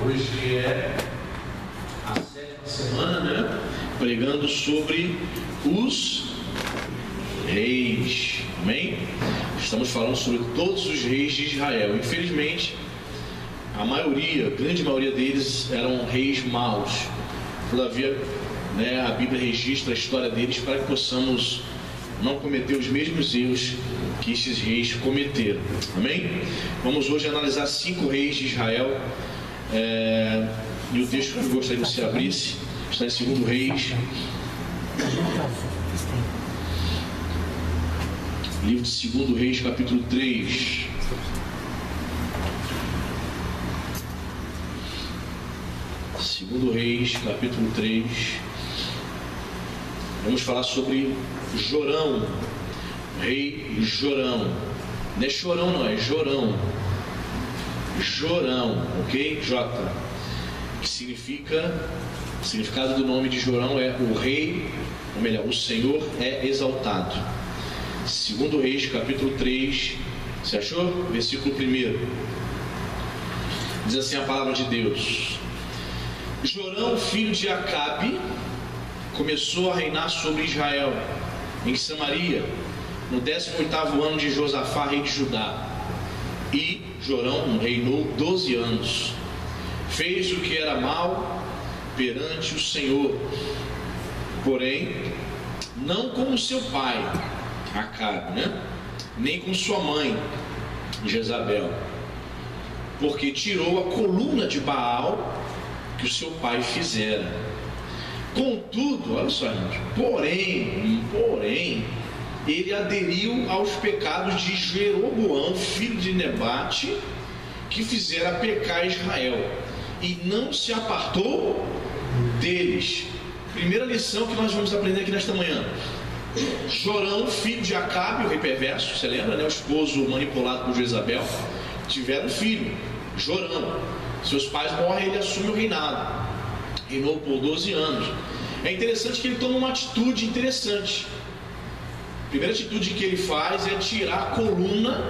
Hoje é a 7ª semana, né? Pregando sobre os reis. Amém? Estamos falando sobre todos os reis de Israel. Infelizmente, a grande maioria deles eram reis maus. Todavia, né, a Bíblia registra a história deles para que possamos não cometer os mesmos erros que esses reis cometeram. Amém? Vamos hoje analisar 5 reis de Israel. E o texto que eu gostaria que você abrisse está em 2 Reis, livro de 2 Reis, capítulo 3. Segundo Reis, capítulo 3. Vamos falar sobre Jorão, rei Jorão. Não é Chorão, não, é Jorão. Jorão, ok? J. Que significa, o significado do nome de Jorão é o rei, ou melhor, o Senhor é exaltado. 2 Reis, capítulo 3. Você achou? Versículo 1. Diz assim a palavra de Deus: Jorão, filho de Acabe, começou a reinar sobre Israel, em Samaria, no 18º ano de Josafá, rei de Judá. E Jorão reinou 12 anos. Fez o que era mal perante o Senhor, porém não como seu pai Acabe, né? Nem com sua mãe Jezabel, porque tirou a coluna de Baal que o seu pai fizera. Contudo, olha só, gente, porém ele aderiu aos pecados de Jeroboão, filho de Nebate, que fizera pecar Israel, e não se apartou deles. Primeira lição que nós vamos aprender aqui nesta manhã: Jorão, filho de Acabe, o rei perverso, você lembra, né? O esposo manipulado por Jezabel, tiveram um filho, Jorão. Seus pais morrem, ele assume o reinado. Reinou por 12 anos. É interessante que ele toma uma atitude interessante. A primeira atitude que ele faz é tirar a coluna.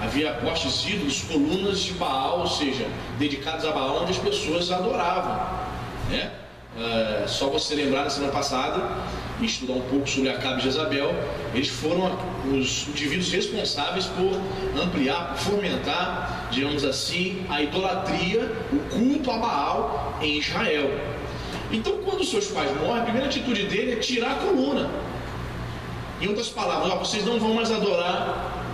Havia postes ídolos, colunas de Baal, ou seja, dedicadas a Baal, onde as pessoas adoravam, né? Só você lembrar, na semana passada, e estudar um pouco sobre Acabe e Jezabel, eles foram os indivíduos responsáveis por ampliar, por fomentar, digamos assim, a idolatria, o culto a Baal em Israel. Então, quando seus pais morrem, a primeira atitude dele é tirar a coluna. Em outras palavras, vocês não vão mais adorar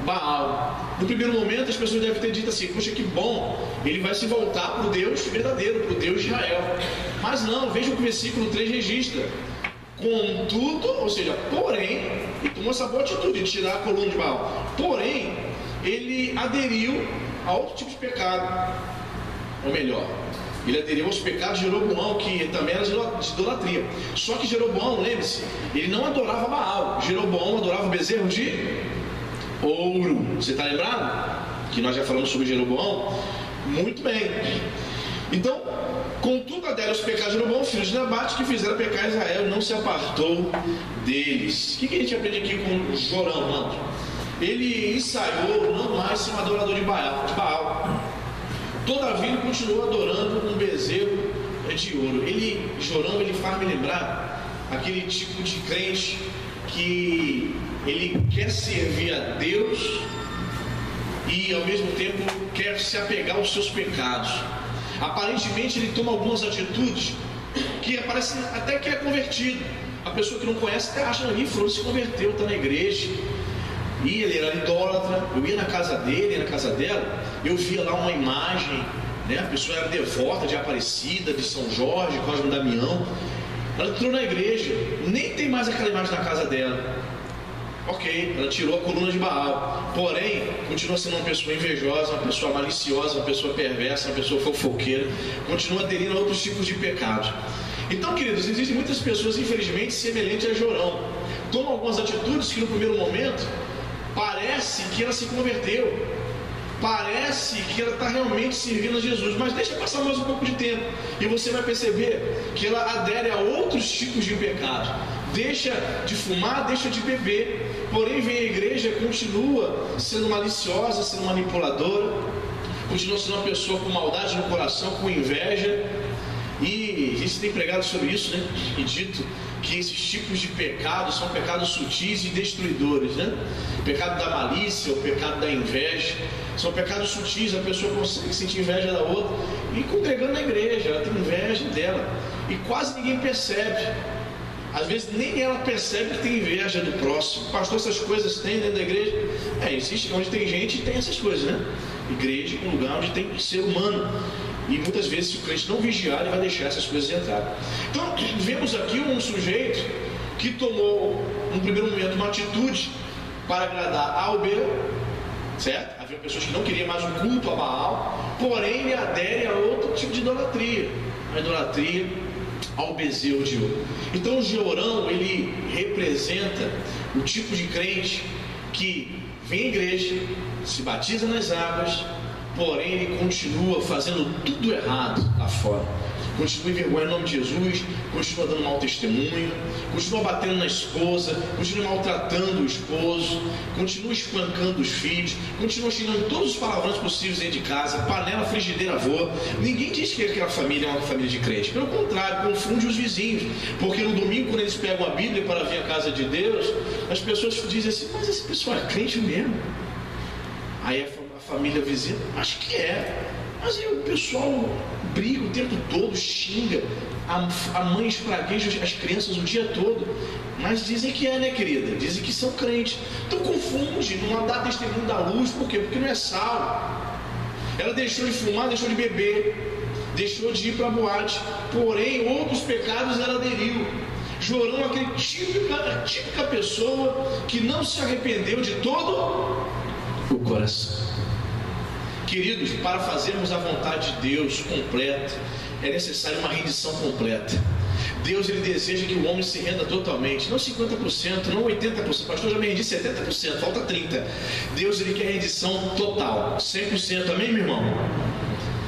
Baal. No primeiro momento, as pessoas devem ter dito assim: poxa, que bom, ele vai se voltar para o Deus verdadeiro, para o Deus de Israel. Mas não, veja o que o versículo 3 registra. Contudo, ou seja, porém, ele tomou essa boa atitude de tirar a coluna de Baal. Porém, ele aderiu a outro tipo de pecado. Ou melhor, ele aderiu aos pecados de Jeroboão, que também era de idolatria. Só que Jeroboão, lembre-se, ele não adorava Baal. Jeroboão adorava o bezerro de ouro. Você está lembrado? Que nós já falamos sobre Jeroboão? Muito bem. Então, contudo, adere aos pecados de Jeroboão, filho de Nebate, que fizeram pecar Israel, não se apartou deles. O que a gente aprende aqui com Jorão, mano? Ele ensaiou não mais ser um adorador de Baal. Todavia, ele continuou adorando um bezerro de ouro. Jorão, ele faz me lembrar aquele tipo de crente que ele quer servir a Deus e ao mesmo tempo quer se apegar aos seus pecados. Aparentemente ele toma algumas atitudes que parece até que é convertido. A pessoa que não conhece até acha que fulano se converteu, está na igreja. E ele era idólatra. Eu ia na casa dele, ia na casa dela, eu via lá uma imagem, né? A pessoa era devota de Aparecida, de São Jorge, Cosme Damião. Ela entrou na igreja, nem tem mais aquela imagem na casa dela. Ok, ela tirou a coluna de Baal, porém continua sendo uma pessoa invejosa, uma pessoa maliciosa, uma pessoa perversa, uma pessoa fofoqueira, continua aderindo a outros tipos de pecados. Então, queridos, existem muitas pessoas, infelizmente, semelhantes a Jorão. Tomam algumas atitudes que no primeiro momento parece que ela se converteu, parece que ela está realmente servindo a Jesus, mas deixa passar mais um pouco de tempo e você vai perceber que ela adere a outros tipos de pecados. Deixa de fumar, deixa de beber, porém vem à igreja, continua sendo maliciosa, sendo manipuladora, continua sendo uma pessoa com maldade no coração, com inveja. E a gente tem pregado sobre isso, né? E dito que esses tipos de pecados são pecados sutis e destruidores, né? O pecado da malícia, o pecado da inveja, são pecados sutis. A pessoa consegue sentir inveja da outra e congregando na igreja, ela tem inveja dela e quase ninguém percebe. Às vezes nem ela percebe que tem inveja do próximo. Pastor, essas coisas tem dentro da igreja? Existe onde tem gente, tem essas coisas, né? Igreja é um lugar onde tem ser humano. E muitas vezes, se o crente não vigiar, ele vai deixar essas coisas entrar. Então, vemos aqui um sujeito que tomou, no primeiro momento, uma atitude para agradar ao B, certo? Havia pessoas que não queriam mais um culto a Baal, porém ele adere a outro tipo de idolatria, a idolatria ao bezerro de ouro. Então, o Jorão, ele representa o tipo de crente que vem à igreja, se batiza nas águas, porém ele continua fazendo tudo errado lá fora, continua envergonhando o nome de Jesus, continua dando mau testemunho, continua batendo na esposa, continua maltratando o esposo, continua espancando os filhos, continua xingando todos os palavrões possíveis dentro de casa, panela, frigideira voa. Ninguém diz que aquela família é uma família de crente, pelo contrário, confunde os vizinhos, porque no domingo, quando eles pegam a Bíblia para vir à casa de Deus, as pessoas dizem assim: mas esse pessoal é crente mesmo? Aí a família vizinha, acho que é, mas aí o pessoal briga o tempo todo, xinga, a mãe espragueja as crianças o dia todo, mas dizem que é, né, querida? Dizem que são crentes. Então confunde, não dá testemunho da luz. Por quê? Porque não é sal. Ela deixou de fumar, deixou de beber, deixou de ir para a boate, porém outros pecados ela aderiu. Jorão é aquele típica pessoa que não se arrependeu de todo o coração. Queridos, para fazermos a vontade de Deus completa, é necessário uma rendição completa. Deus, ele deseja que o homem se renda totalmente, não 50%, não 80%. Pastor, já me rendi 70%, falta 30%. Deus, ele quer rendição total, 100%. Amém, meu irmão?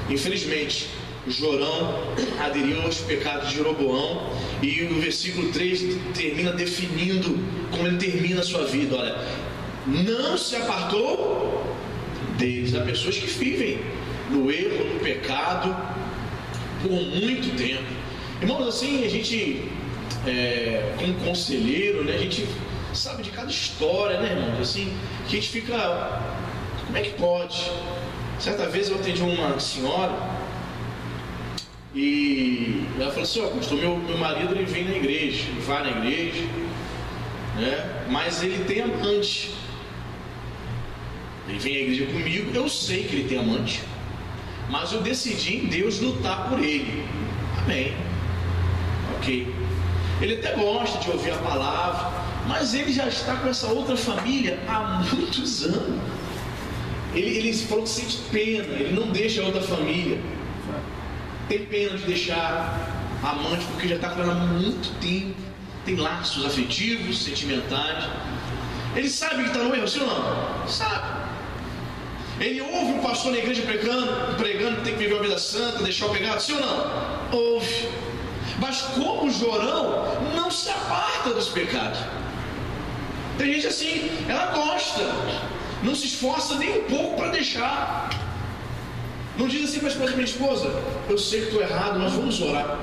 Infelizmente, Jorão aderiu aos pecados de Jeroboão, e o versículo 3 termina definindo como ele termina a sua vida. Olha, não se apartou deles. Há pessoas que vivem no erro, no pecado por muito tempo. Irmãos, assim, a gente como conselheiro, né, a gente sabe de cada história, né, irmãos, assim, que a gente fica, como é que pode? Certa vez eu atendi uma senhora e ela falou assim: ó, pastor, meu marido, ele vem na igreja, ele vai na igreja, né, mas ele tem amante. Ele vem à igreja comigo, eu sei que ele tem amante, mas eu decidi em Deus lutar por ele. Amém. Ok. Ele até gosta de ouvir a palavra, mas ele já está com essa outra família há muitos anos. Ele falou que sente pena, ele não deixa a outra família. Tem pena de deixar a amante, porque já está com ela há muito tempo. Tem laços afetivos, sentimentais. Ele sabe que está no erro, sim ou não? Sabe. Ele ouve o pastor na igreja pregando que tem que viver uma vida santa, deixar o pecado, sim ou não? Ouve. Mas como Jorão não se aparta dos pecados. Tem gente assim, ela gosta, não se esforça nem um pouco para deixar. Não diz assim para a esposa: minha esposa, eu sei que estou errado, mas vamos orar.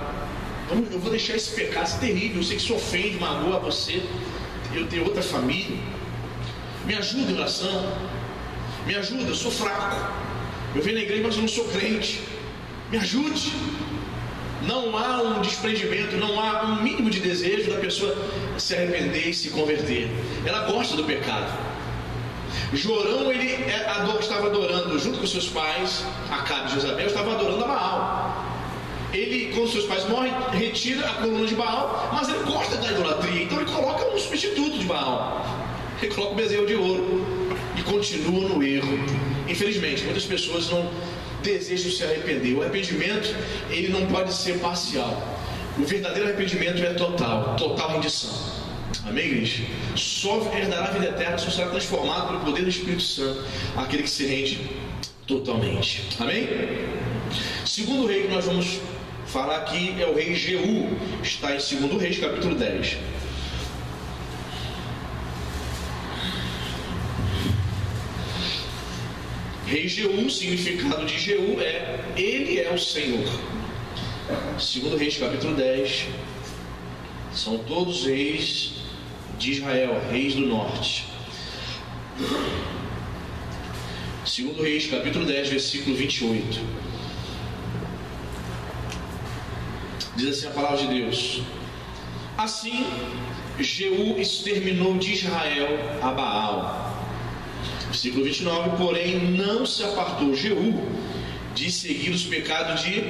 Eu vou deixar esse pecado, isso é terrível, eu sei que isso ofende, magoa você, eu tenho outra família, me ajuda em oração. Me ajuda, eu sou fraco. Eu venho na igreja, mas eu não sou crente. Me ajude. Não há um desprendimento, não há um mínimo de desejo da pessoa se arrepender e se converter. Ela gosta do pecado. Jorão, ele estava adorando, junto com seus pais, Acabe e Jezabel, estava adorando a Baal. Ele, quando seus pais morrem, retira a coluna de Baal, mas ele gosta da idolatria, então ele coloca um substituto de Baal. Ele coloca o bezerro de ouro e continua no erro. Infelizmente, muitas pessoas não desejam se arrepender. O arrependimento, ele não pode ser parcial. O verdadeiro arrependimento é total rendição. Amém, igreja? Só herdará a vida eterna, só será transformado pelo poder do Espírito Santo aquele que se rende totalmente. Amém? Segundo rei que nós vamos falar aqui é o rei Jeú. Está em 2 Reis, capítulo 10. Rei Jeú, o significado de Jeú é ele é o Senhor. Segundo Reis capítulo 10, são todos reis de Israel, reis do norte. Segundo Reis capítulo 10, versículo 28, diz assim a palavra de Deus: assim Jeú exterminou de Israel a Baal. Versículo 29, porém não se apartou Jeú de seguir os pecados de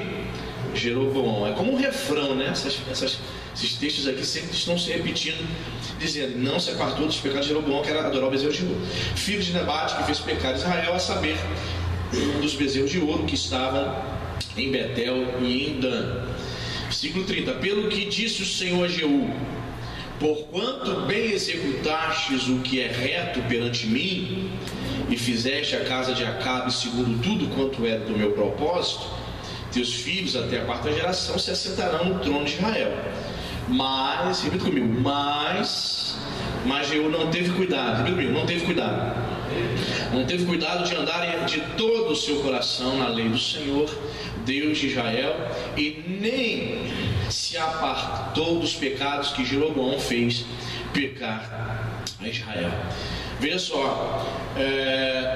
Jeroboão. É como um refrão, né? Esses textos aqui sempre estão se repetindo, dizendo: não se apartou dos pecados de Jeroboão, que era adorar o bezerro de ouro, filho de Nebate, que fez pecar Israel, a saber, dos bezerros de ouro que estavam em Betel e em Dan. Versículo 30, pelo que disse o Senhor a Jeú: porquanto bem executastes o que é reto perante mim, e fizeste a casa de Acabe segundo tudo quanto era do meu propósito, teus filhos até a quarta geração se assentarão no trono de Israel. Mas, repita comigo, mas Jeú não teve cuidado, repita comigo, não teve cuidado de andar de todo o seu coração na lei do Senhor, Deus de Israel, e nem se apartou dos pecados que Jeroboão fez pecar a Israel. Veja só,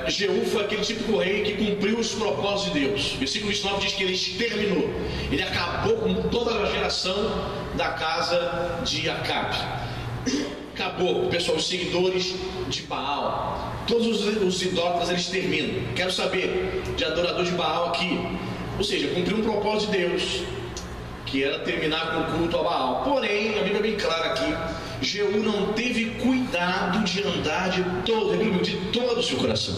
Jeú foi aquele típico rei que cumpriu os propósitos de Deus. Versículo 29 diz que ele exterminou, ele acabou com toda a geração da casa de Acabe. Acabou, pessoal, os seguidores de Baal, todos os idólatras eles terminam. Quero saber de adorador de Baal aqui, ou seja, cumpriu um propósito de Deus, que era terminar com o culto a Baal. Porém, a Bíblia é bem clara aqui: Jeú não teve cuidado de andar de todo o seu coração.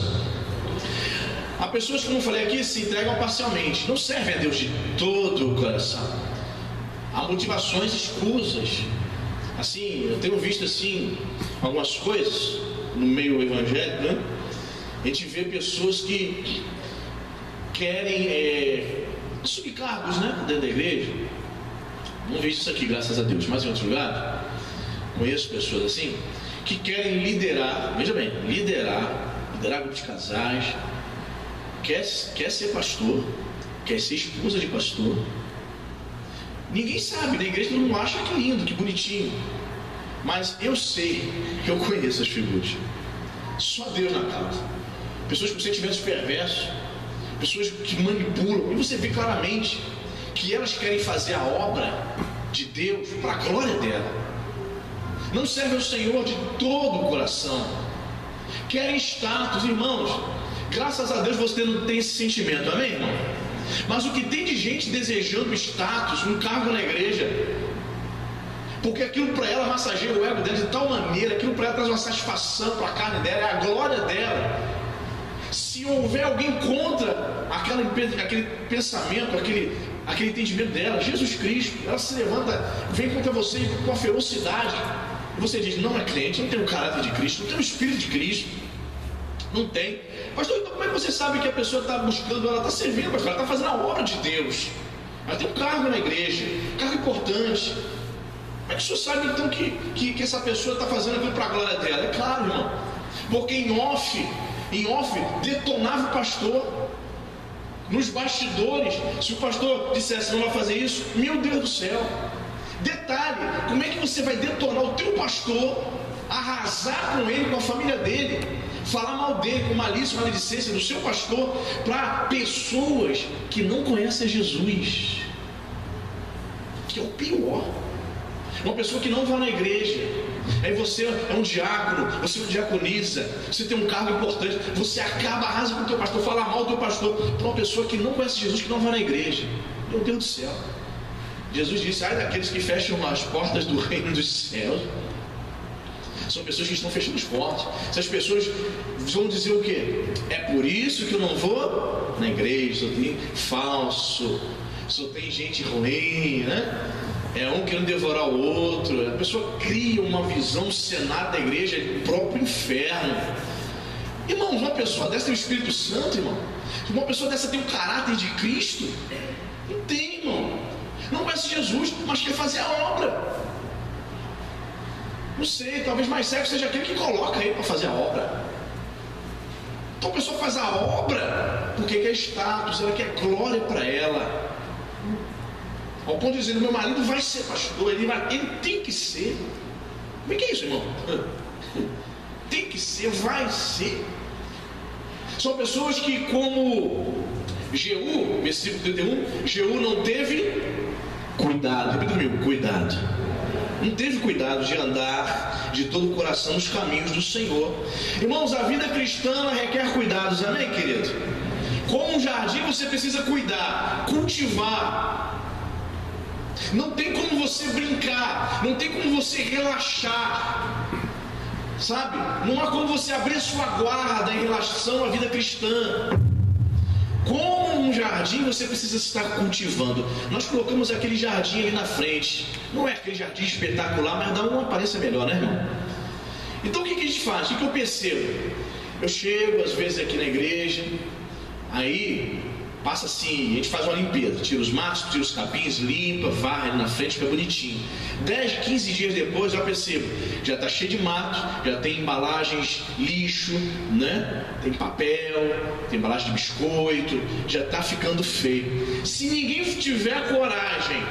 Há pessoas, como eu falei aqui, se entregam parcialmente, não servem a Deus de todo o coração. Há motivações escusas. Assim, eu tenho visto assim algumas coisas no meio evangélico, né? A gente vê pessoas que querem subcargos, né, dentro da igreja. Não vejo isso aqui, graças a Deus, mas em outro lugar conheço pessoas assim que querem liderar, veja bem, liderar grupo de casais, quer ser pastor, quer ser esposa de pastor. Ninguém sabe, na igreja todo mundo acha que lindo, que bonitinho, mas eu sei que eu conheço as figuras. Só Deus na causa. Pessoas com sentimentos perversos, pessoas que manipulam, e você vê claramente que elas querem fazer a obra de Deus para a glória dela. Não servem ao Senhor de todo o coração. Querem status, irmãos. Graças a Deus você não tem esse sentimento, amém, irmão? Mas o que tem de gente desejando status, um cargo na igreja, porque aquilo para ela massageia o ego dela de tal maneira, aquilo para ela traz uma satisfação para a carne dela, é a glória dela. Se houver alguém contra aquele pensamento, aquele entendimento dela, Jesus Cristo, ela se levanta, vem contra você com a ferocidade, e você diz: não é crente, não tem o caráter de Cristo, não tem o Espírito de Cristo, não tem. Pastor, então como é que você sabe que a pessoa está buscando, ela está servindo, pastor, ela está fazendo a obra de Deus, ela tem um cargo na igreja, um cargo importante? Como é que o senhor sabe então que essa pessoa está fazendo aquilo para a glória dela? É claro, irmão, porque em off detonava o pastor. Nos bastidores, se o pastor dissesse: não vai fazer isso, meu Deus do céu. Detalhe, como é que você vai detonar o teu pastor, arrasar com ele, com a família dele, falar mal dele, com malícia, maledicência do seu pastor, para pessoas que não conhecem Jesus, que é o pior. Uma pessoa que não vai na igreja, aí você é um diácono, você não diaconiza, você tem um cargo importante, você acaba, arrasa com o teu pastor, fala mal do teu pastor, para uma pessoa que não conhece Jesus, que não vai na igreja. Meu Deus do céu. Jesus disse: ai daqueles que fecham as portas do reino dos céus. São pessoas que estão fechando as portas. Essas pessoas vão dizer o quê? É por isso que eu não vou na igreja, só tem falso, só tem gente ruim, né? É um querendo devorar o outro. A pessoa cria uma visão, um cenário da igreja, o próprio inferno. Irmãos, uma pessoa dessa tem o Espírito Santo, irmão? Uma pessoa dessa tem o caráter de Cristo? Não tem, irmão. Não conhece Jesus, mas quer fazer a obra. Não sei, talvez mais cego seja aquele que coloca aí para fazer a obra. Então a pessoa faz a obra porque quer status, ela quer glória para ela. Ao ponto de dizer, meu marido vai ser pastor, ele tem que ser. Como é que é isso, irmão? Tem que ser, vai ser. São pessoas que, como Jeú, versículo 31, Jeú não teve cuidado, repita comigo, cuidado. Não teve cuidado de andar de todo o coração nos caminhos do Senhor. Irmãos, a vida cristã ela requer cuidados, amém, querido? Como um jardim você precisa cuidar, cultivar. Não tem como você brincar, não tem como você relaxar, sabe? Não há como você abrir sua guarda em relação à vida cristã. Como um jardim você precisa estar cultivando. Nós colocamos aquele jardim ali na frente. Não é aquele jardim espetacular, mas dá uma aparência melhor, né, irmão? Então o que a gente faz? O que eu percebo? Eu chego às vezes aqui na igreja, aí passa assim, a gente faz uma limpeza, tira os matos, tira os capins, limpa, varre ali na frente, fica bonitinho. 10, 15 dias depois eu percebo, já está cheio de mato, já tem embalagens lixo, né? Tem papel, tem embalagem de biscoito, já está ficando feio. Se ninguém tiver coragem,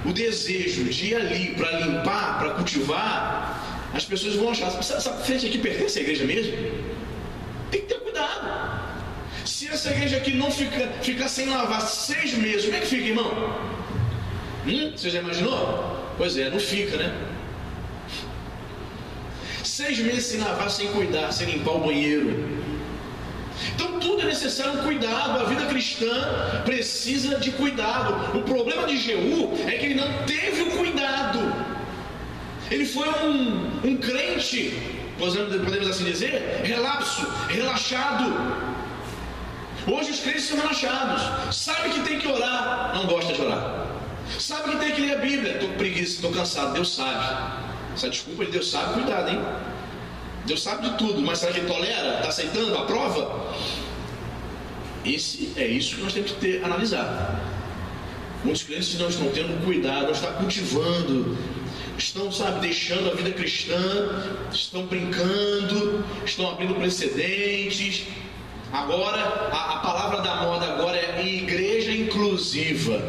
o desejo de ir ali para limpar, para cultivar, as pessoas vão achar, essa frente aqui pertence à igreja mesmo? Tem que ter cuidado. Se essa igreja aqui não ficar sem lavar 6 meses, como é que fica, irmão? Você já imaginou? Pois é, não fica, né? 6 meses sem lavar, sem cuidar, sem limpar o banheiro. Então tudo é necessário um cuidado. A vida cristã precisa de cuidado. O problema de Jeú é que ele não teve o cuidado. Ele foi um crente, podemos assim dizer, relapso, relaxado. Hoje os crentes são relaxados. Sabe que tem que orar, não gosta de orar. Sabe que tem que ler a Bíblia, estou com preguiça, estou cansado. Deus sabe. Essa desculpa de Deus sabe, cuidado, hein? Deus sabe de tudo, mas será que ele tolera? Está aceitando a prova? É isso que nós temos que analisar. Muitos crentes não estão tendo cuidado, não estão cultivando, estão, deixando a vida cristã, estão brincando, estão abrindo precedentes. Agora, a palavra da moda agora é igreja inclusiva.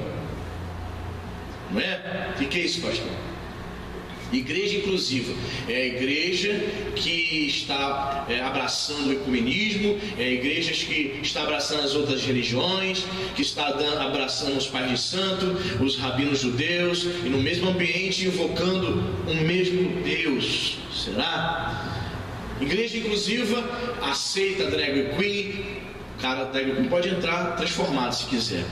Não é? O que é isso, pastor? Igreja inclusiva é a igreja que está abraçando o ecumenismo, é a igreja que está abraçando as outras religiões, que está abraçando os pais de santo, os rabinos judeus, e no mesmo ambiente invocando o mesmo Deus. Será? Igreja inclusiva aceita drag queen. O cara drag queen pode entrar transformado se quiser.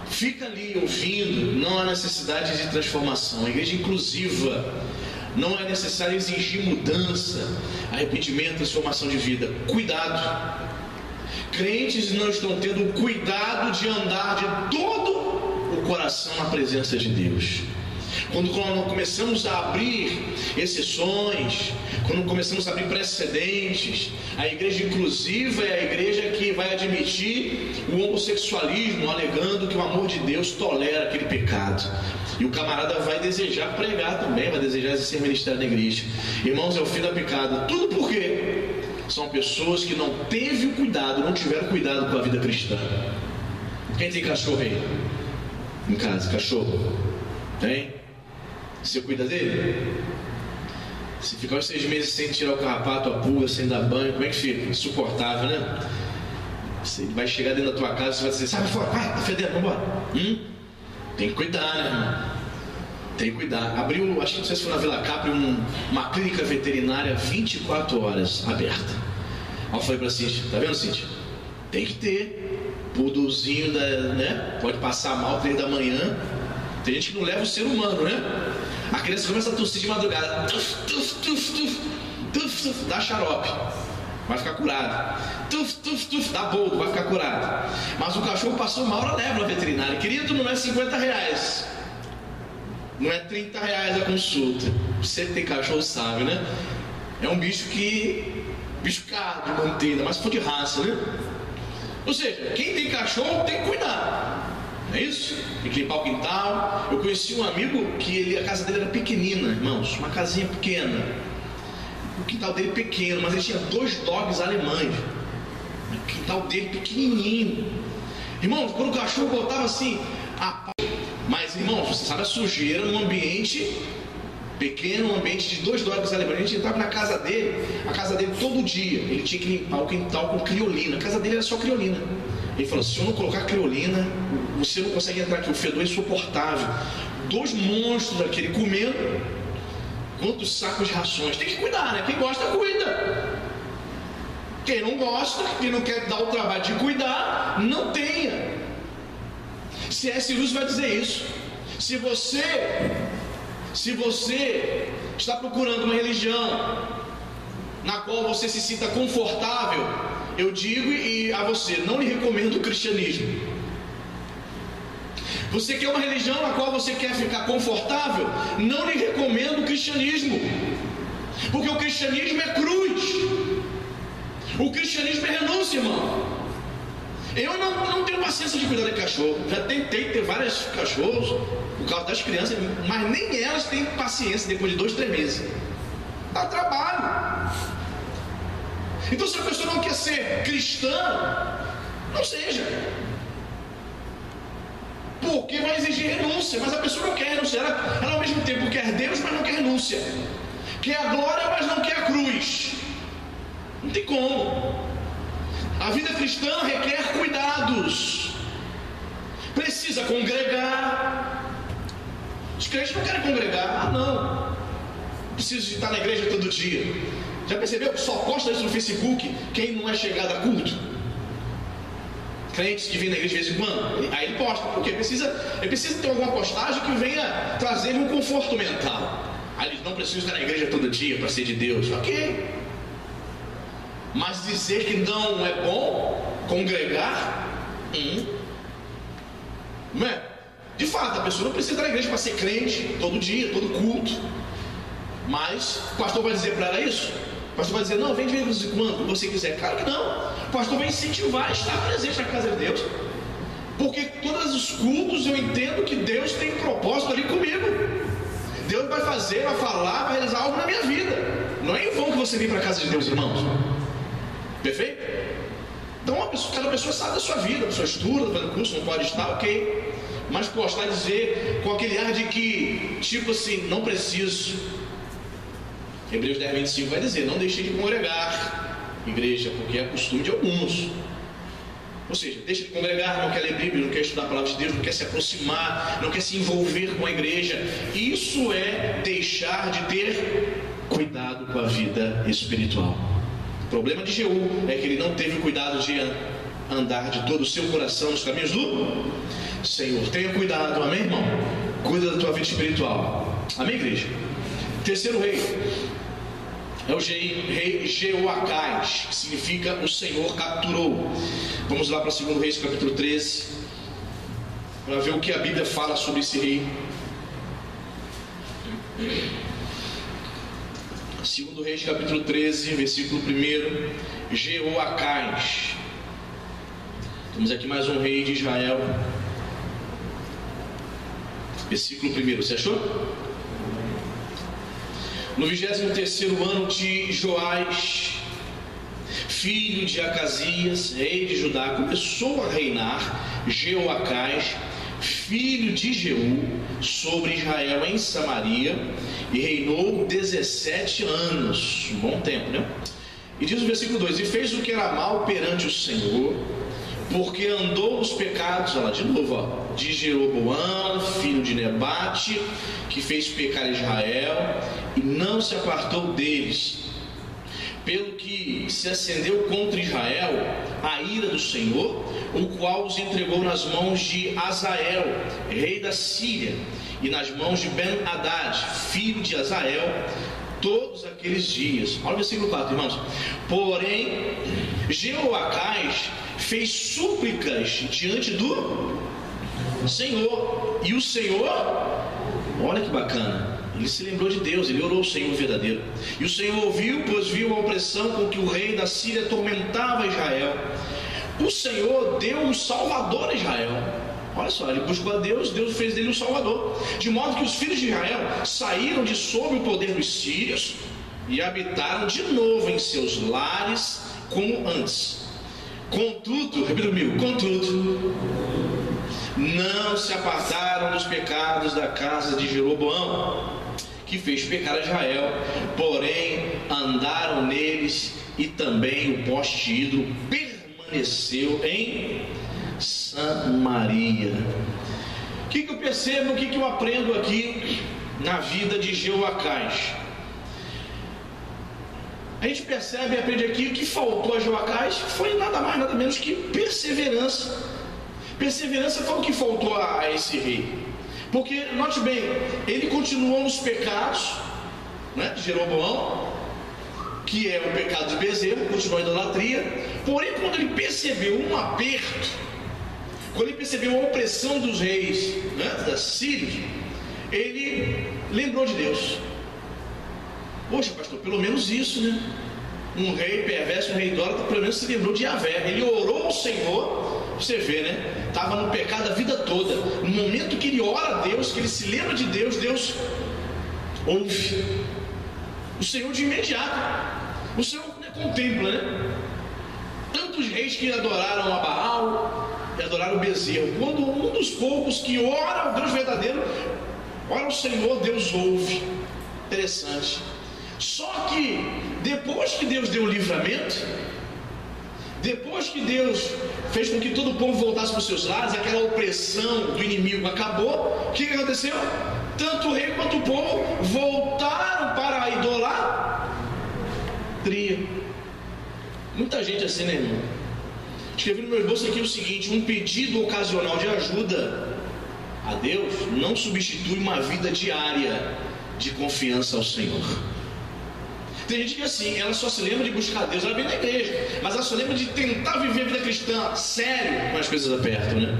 Fica ali ouvindo, não há necessidade de transformação. A igreja inclusiva não é necessário exigir mudança, arrependimento, transformação de vida. Cuidado. Crentes não estão tendo o cuidado de andar de todo o coração na presença de Deus. Quando começamos a abrir exceções, quando começamos a abrir precedentes, a igreja inclusiva é a igreja que vai admitir o homossexualismo, alegando que o amor de Deus tolera aquele pecado. E o camarada vai desejar pregar também, vai desejar exercer ministério na igreja. Irmãos, é o fim da picada. Tudo por quê? São pessoas que não teve o cuidado, não tiveram cuidado com a vida cristã. Quem tem cachorro aí? Em casa, cachorro? Tem? Você cuida dele? Se ficar uns 6 meses sem tirar o carrapato, a pulga, sem dar banho, como é que fica? Insuportável, né? Você vai chegar dentro da tua casa e você vai dizer, sai fora, vai, tá fedendo, vambora. Tem que cuidar, né, irmão? Tem que cuidar. Abriu, acho que não sei se foi na Vila Capri, uma clínica veterinária 24 horas aberta. Aí eu falei pra Cíntia, tá vendo, Cíntia? Tem que ter. Puduzinho, né? Pode passar mal 3 da manhã. Tem gente que não leva o ser humano, né? A criança começa a tossir de madrugada. Dá xarope. Vai ficar curado. Dá boldo, vai ficar curado. Mas o cachorro passou mal, ela leva na veterinária. Querido, não é R$50. Não é R$30 a consulta. Você que tem cachorro sabe, né? É um bicho caro de manter, mas se for de raça, né? Ou seja, quem tem cachorro tem que cuidar. Não é isso? Tem que limpar o quintal. Eu conheci um amigo que a casa dele era pequenina, irmãos. Uma casinha pequena. O quintal dele pequeno, mas ele tinha 2 dogs alemães. O quintal dele pequenininho. Irmãos, quando o cachorro botava assim, mas irmãos, você sabe a sujeira num ambiente pequeno, um ambiente de 2 dogs ali. A gente entrava na casa dele, a casa dele todo dia, ele tinha que limpar o quintal com criolina. A casa dele era só criolina. Ele falou: se eu não colocar criolina, você não consegue entrar aqui, o fedor é insuportável. 2 monstros daquele comendo, quantos sacos de rações. Tem que cuidar, né? Quem gosta, cuida. Quem não gosta, quem não quer dar o trabalho de cuidar, não tenha. C.S. Lewis vai dizer isso. Se você está procurando uma religião na qual você se sinta confortável, eu digo a você, não lhe recomendo o cristianismo. Você quer uma religião na qual você quer ficar confortável, não lhe recomendo o cristianismo, porque o cristianismo é cruz, o cristianismo é renúncia, irmão. Eu não tenho paciência de cuidar de cachorro. Já tentei ter vários cachorros por causa das crianças, mas nem elas têm paciência depois de 2, 3 meses. Dá trabalho. Então, se a pessoa não quer ser cristã, não seja, porque vai exigir renúncia. Mas a pessoa não quer renúncia. Ela ao mesmo tempo quer Deus, mas não quer renúncia. Quer a glória, mas não quer a cruz. Não tem como. A vida cristã requer cuidados. Precisa congregar. Os crentes não querem congregar. Não. Preciso estar na igreja todo dia. Já percebeu que só posta isso no Facebook quem não é chegado a culto? Crentes que vêm na igreja de vez em quando, aí ele posta, porque ele precisa ter alguma postagem que venha trazer um conforto mental. Aí eles não precisam estar na igreja todo dia para ser de Deus. Ok. Mas dizer que não é bom congregar, não é? De fato, a pessoa não precisa estar na igreja para ser crente todo dia, todo culto. Mas o pastor vai dizer para ela isso? O pastor vai dizer: não, vem de vez em quando você quiser. Claro que não. O pastor vai incentivar a estar presente na casa de Deus, porque todos os cultos eu entendo que Deus tem propósito ali comigo. Deus vai fazer, vai falar, vai realizar algo na minha vida. Não é em vão que você vem para a casa de Deus, irmãos. Perfeito? Então cada pessoa sabe da sua vida. A pessoa estuda, está fazendo curso, não pode estar, ok. Mas postar e dizer com aquele ar de que, tipo assim, não preciso. Hebreus 10, 25 vai dizer: não deixe de congregar, igreja, porque é costume de alguns. Ou seja, deixa de congregar, não quer ler Bíblia, não quer estudar a palavra de Deus, não quer se aproximar, não quer se envolver com a igreja. Isso é deixar de ter cuidado com a vida espiritual. O problema de Jeú é que ele não teve o cuidado de andar de todo o seu coração nos caminhos do Senhor. Tenha cuidado, amém, irmão? Cuida da tua vida espiritual. Amém, igreja? Terceiro rei é o rei Jeoacás, que significa o Senhor capturou. Vamos lá para 2 Reis capítulo 13, para ver o que a Bíblia fala sobre esse rei. 2 Reis capítulo 13, versículo 1. Jeoacás. Temos aqui mais um rei de Israel. Versículo 1, você achou? No 23º ano de Joás, filho de Acasias, rei de Judá, começou a reinar Jeoacás, filho de Jeú, sobre Israel em Samaria, e reinou 17 anos, um bom tempo, né? E diz o versículo 2: e fez o que era mal perante o Senhor, porque andou os pecados, olha lá de novo, ó, de Jeroboão, filho de Nebate, que fez pecar Israel, e não se apartou deles, pelo que se acendeu contra Israel a ira do Senhor, o qual os entregou nas mãos de Azael, rei da Síria, e nas mãos de Ben-Hadad, filho de Azael, todos aqueles dias. Olha o versículo 4, irmãos. Porém, Jeoacás fez súplicas diante do Senhor, e o Senhor, olha que bacana, ele se lembrou de Deus, ele orou ao Senhor verdadeiro, e o Senhor ouviu, pois viu a opressão com que o rei da Síria atormentava Israel. O Senhor deu um salvador a Israel. Olha só, ele buscou a Deus, Deus fez dele um salvador, de modo que os filhos de Israel saíram de sob o poder dos sírios e habitaram de novo em seus lares como antes. Contudo, repita comigo, contudo, não se apartaram dos pecados da casa de Jeroboão, que fez pecar a Israel, porém andaram neles, e também o poste de ídolo permaneceu em Samaria. O que eu percebo, o que eu aprendo aqui na vida de Jeoacás? A gente percebe e aprende aqui que faltou a Jeoacás foi nada mais, nada menos que perseverança. Perseverança foi o que faltou a esse rei. Porque, note bem, ele continuou nos pecados, né, de Jeroboão, que é o pecado de bezerro, continuou a idolatria. Porém, quando ele percebeu um aperto, quando ele percebeu a opressão dos reis, né, da Síria, ele lembrou de Deus. Poxa, pastor, pelo menos isso, né? Um rei perverso, um rei idólatra, pelo menos se lembrou de Yahvé. Ele orou ao Senhor. Você vê, né? Estava no pecado a vida toda. No momento que ele ora a Deus, que ele se lembra de Deus, Deus ouve. O Senhor de imediato. O Senhor, né, contempla, né? Tantos reis que adoraram a Baal e adoraram o bezerro. Quando um dos poucos que ora ao Deus verdadeiro, ora ao Senhor, Deus ouve. Interessante. Só que depois que Deus deu o livramento, depois que Deus fez com que todo o povo voltasse para os seus lares, aquela opressão do inimigo acabou, o que aconteceu? Tanto o rei quanto o povo voltaram para a idolatria. Muita gente assim, né, irmão? Escrevi no meu bolso aqui o seguinte: um pedido ocasional de ajuda a Deus não substitui uma vida diária de confiança ao Senhor. Tem gente que assim, ela só se lembra de buscar Deus, ela vem na igreja, mas ela só lembra de tentar viver a vida cristã sério, com as coisas apertam, né?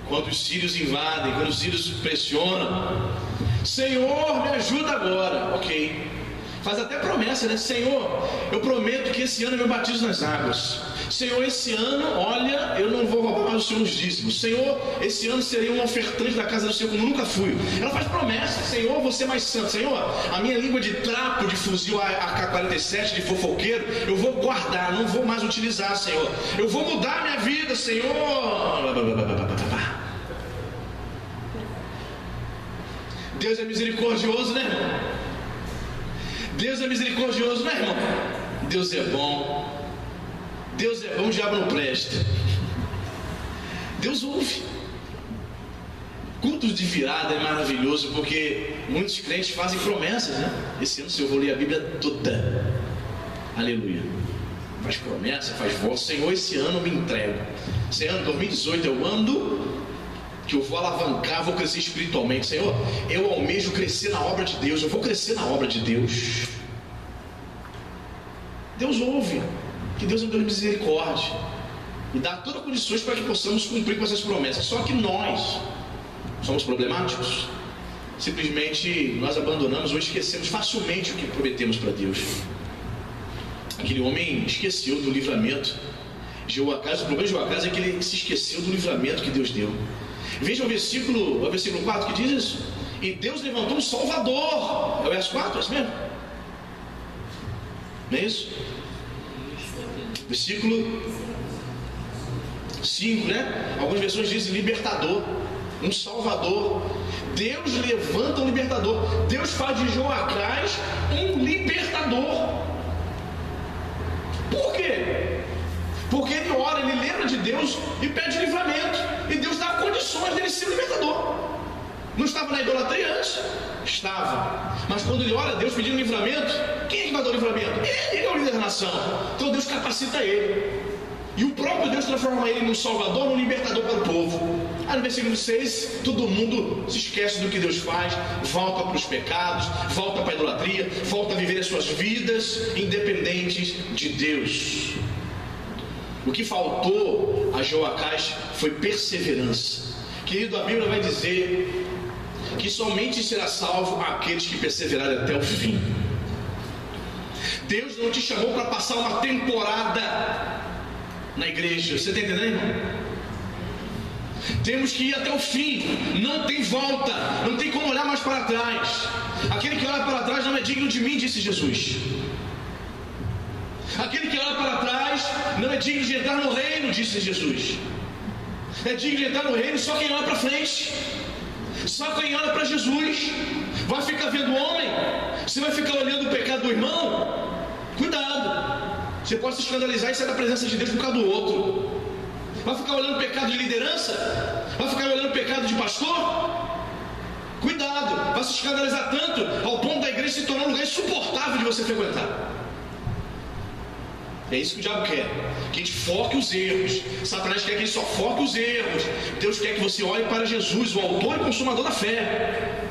Quando os sírios invadem, quando os sírios pressionam, Senhor, me ajuda agora. Ok, faz até promessa, né? Senhor, eu prometo que esse ano eu me batizo nas águas. Senhor, esse ano, olha, eu não vou roubar mais o Senhor nos dízimos. Senhor, esse ano serei um ofertante da casa do Senhor como nunca fui. Ela faz promessa. Senhor, vou ser mais santo. Senhor, a minha língua de trapo, de fuzil AK-47, de fofoqueiro, eu vou guardar, não vou mais utilizar, Senhor. Eu vou mudar a minha vida, Senhor. Deus é misericordioso, né, irmão? Deus é misericordioso, né, irmão? Deus é bom. Deus é bom, o diabo não presta. Deus ouve. Cultos de virada é maravilhoso, porque muitos crentes fazem promessas, né? Esse ano eu vou ler a Bíblia toda. Aleluia. Faz promessa, faz voz. Senhor, esse ano eu me entrego. Esse ano 2018 eu ando, que eu vou alavancar, vou crescer espiritualmente. Senhor, eu almejo crescer na obra de Deus. Eu vou crescer na obra de Deus. Deus ouve. Que Deus é um Deus de misericórdia e dá todas as condições para que possamos cumprir com essas promessas. Só que nós somos problemáticos. Simplesmente nós abandonamos ou esquecemos facilmente o que prometemos para Deus. Aquele homem esqueceu do livramento. Jeoacás, o problema de Jeoacás é que ele se esqueceu do livramento que Deus deu. Veja o versículo 4 que diz isso. E Deus levantou um Salvador. É o verso 4, é isso mesmo? Não é isso? Versículo 5, né? Algumas versões dizem libertador, um salvador. Deus levanta um libertador. Deus faz de Jeoacás um libertador. Por quê? Porque ele ora, ele lembra de Deus e pede livramento. E Deus dá condições dele ser libertador. Não estava na idolatria antes? Estava. Mas quando ele ora a Deus pedindo livramento, quem é que vai dar o livramento? Ele é o líder da nação. Então Deus capacita ele. E o próprio Deus transforma ele num salvador, num libertador para o povo. Aí no versículo 6, todo mundo se esquece do que Deus faz, volta para os pecados, volta para a idolatria, volta a viver as suas vidas independentes de Deus. O que faltou a Jeoacás foi perseverança. Querido, a Bíblia vai dizer que somente será salvo aqueles que perseverarem até o fim. Deus não te chamou para passar uma temporada na igreja. Você está entendendo, irmão? Temos que ir até o fim. Não tem volta. Não tem como olhar mais para trás. Aquele que olha para trás não é digno de mim, disse Jesus. Aquele que olha para trás não é digno de entrar no reino, disse Jesus. É digno de entrar no reino só quem olha para frente, só quem olha para Jesus. Vai ficar vendo homem? Você vai ficar olhando o pecado do irmão? Cuidado, você pode se escandalizar e sair da presença de Deus por causa do outro. Vai ficar olhando o pecado de liderança? Vai ficar olhando o pecado de pastor? Cuidado, vai se escandalizar tanto ao ponto da igreja se tornar um lugar insuportável de você frequentar. É isso que o diabo quer, que a gente foque os erros. Satanás quer que a gente só foque os erros. Deus quer que você olhe para Jesus, o autor e consumador da fé.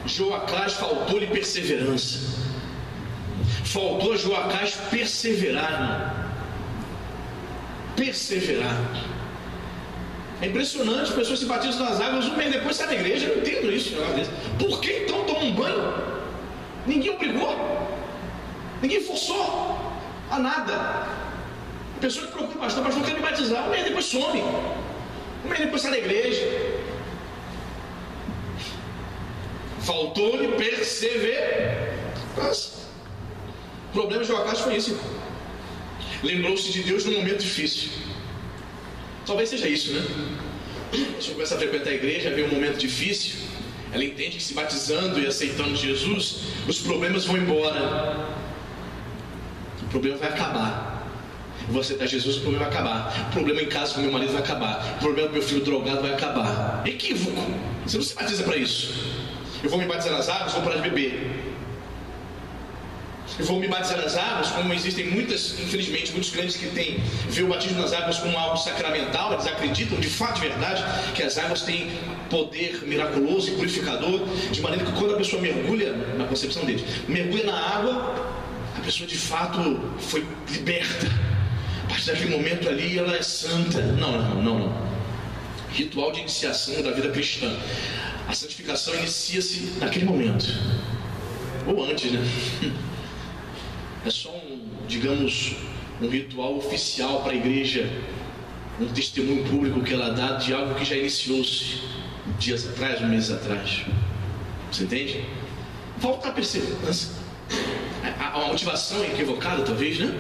Joacás faltou-lhe perseverança. Faltou a Joacás perseverar, irmão. Perseverar. É impressionante, as pessoas se batizam nas águas, um mês depois sai da igreja. Eu não entendo isso. Por que então toma um banho? Ninguém obrigou, ninguém forçou a nada. A pessoa que procura o pastor quer me batizar, um mês depois some, um mês depois sai da igreja. Faltou-lhe perseverança. O problema de Joacás foi isso. Lembrou-se de Deus num momento difícil. Talvez seja isso, né? A gente começa a frequentar a igreja, vê um momento difícil, ela entende que se batizando e aceitando Jesus, os problemas vão embora. O problema vai acabar. Eu vou aceitar Jesus, o problema vai acabar. O problema em casa com meu marido vai acabar. O problema com meu filho drogado vai acabar. Equívoco. Você não se batiza para isso. Eu vou me batizar nas águas, vou parar de beber. Eu vou me batizar nas águas, como existem infelizmente, muitos crentes que vê o batismo nas águas como algo sacramental. Eles acreditam de fato, de verdade, que as águas têm poder miraculoso e purificador, de maneira que quando a pessoa mergulha, na concepção deles, mergulha na água, a pessoa de fato foi liberta. A partir daquele momento ali, ela é santa. Não. Ritual de iniciação da vida cristã. A santificação inicia-se naquele momento, ou antes, né? É só um ritual oficial para a igreja, um testemunho público que ela dá de algo que já iniciou-se dias atrás, meses atrás. Você entende? Falta a perseverança. A motivação é equivocada, talvez, né?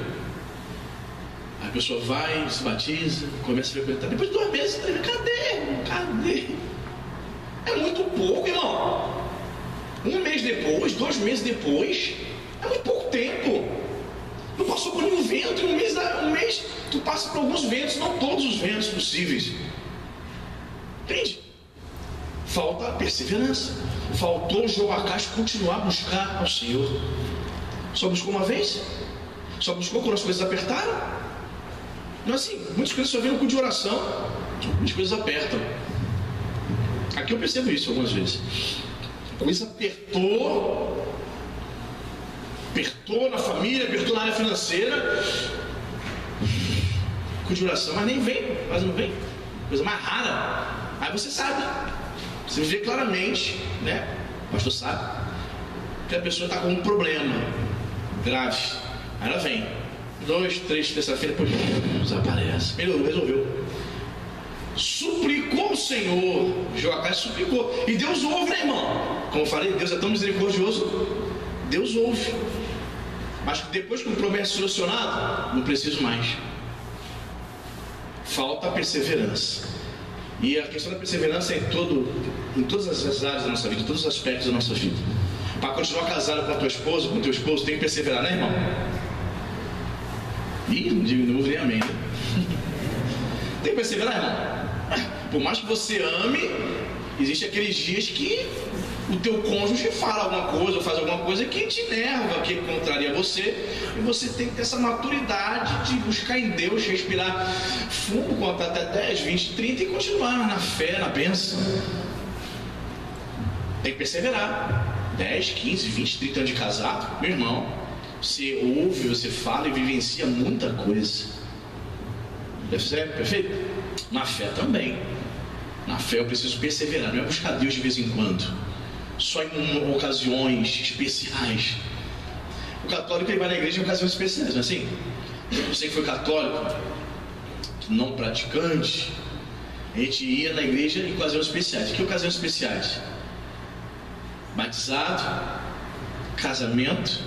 A pessoa vai, se batiza, começa a frequentar. Depois de 2 meses, cadê? É muito pouco, irmão. 1 mês depois, 2 meses depois, é muito pouco tempo. Não passou por nenhum vento. Em um mês tu passa por alguns ventos, não todos os ventos possíveis. Entende? Falta a perseverança. Faltou Joacás continuar a buscar ao Senhor. Só buscou uma vez? Só buscou quando as coisas apertaram? Não é assim. Muitas coisas só vêm no cu de oração. Muitas coisas apertam. Aqui eu percebo isso algumas vezes. A coisa apertou na família, apertou na área financeira. Cu de oração, mas nem vem, quase não vem. Coisa mais rara. Aí você sabe. Você vê claramente, né? O pastor sabe que a pessoa está com um problema grave. Aí ela vem. 2, 3, terça-feira, depois desaparece. Melhorou, resolveu. Suplicou o Senhor. Joacás suplicou. E Deus ouve, né, irmão? Como eu falei, Deus é tão misericordioso. Deus ouve. Mas depois que o problema é solucionado, não preciso mais. Falta a perseverança. E a questão da perseverança é em todas as áreas da nossa vida, em todos os aspectos da nossa vida. Para continuar casado com a tua esposa, com o teu esposo, tem que perseverar, né, irmão? Ih, não digo de novo, nem amém, né? Tem que perseverar, irmão. Por mais que você ame, existem aqueles dias que o teu cônjuge fala alguma coisa ou faz alguma coisa que te enerva, que contraria você, e você tem que ter essa maturidade de buscar em Deus, respirar fundo, contar até 10, 20, 30 e continuar na fé, na bênção. Tem que perseverar. 10, 15, 20, 30 anos de casado, meu irmão, você ouve, você fala e vivencia muita coisa. Perfeito? Na fé também. Na fé eu preciso perseverar, não é buscar Deus de vez em quando, só em ocasiões especiais. O católico ele vai na igreja em ocasiões especiais, não é assim? Você que foi católico, não praticante, a gente ia na igreja em ocasiões especiais. Que ocasiões especiais? Batizado, casamento,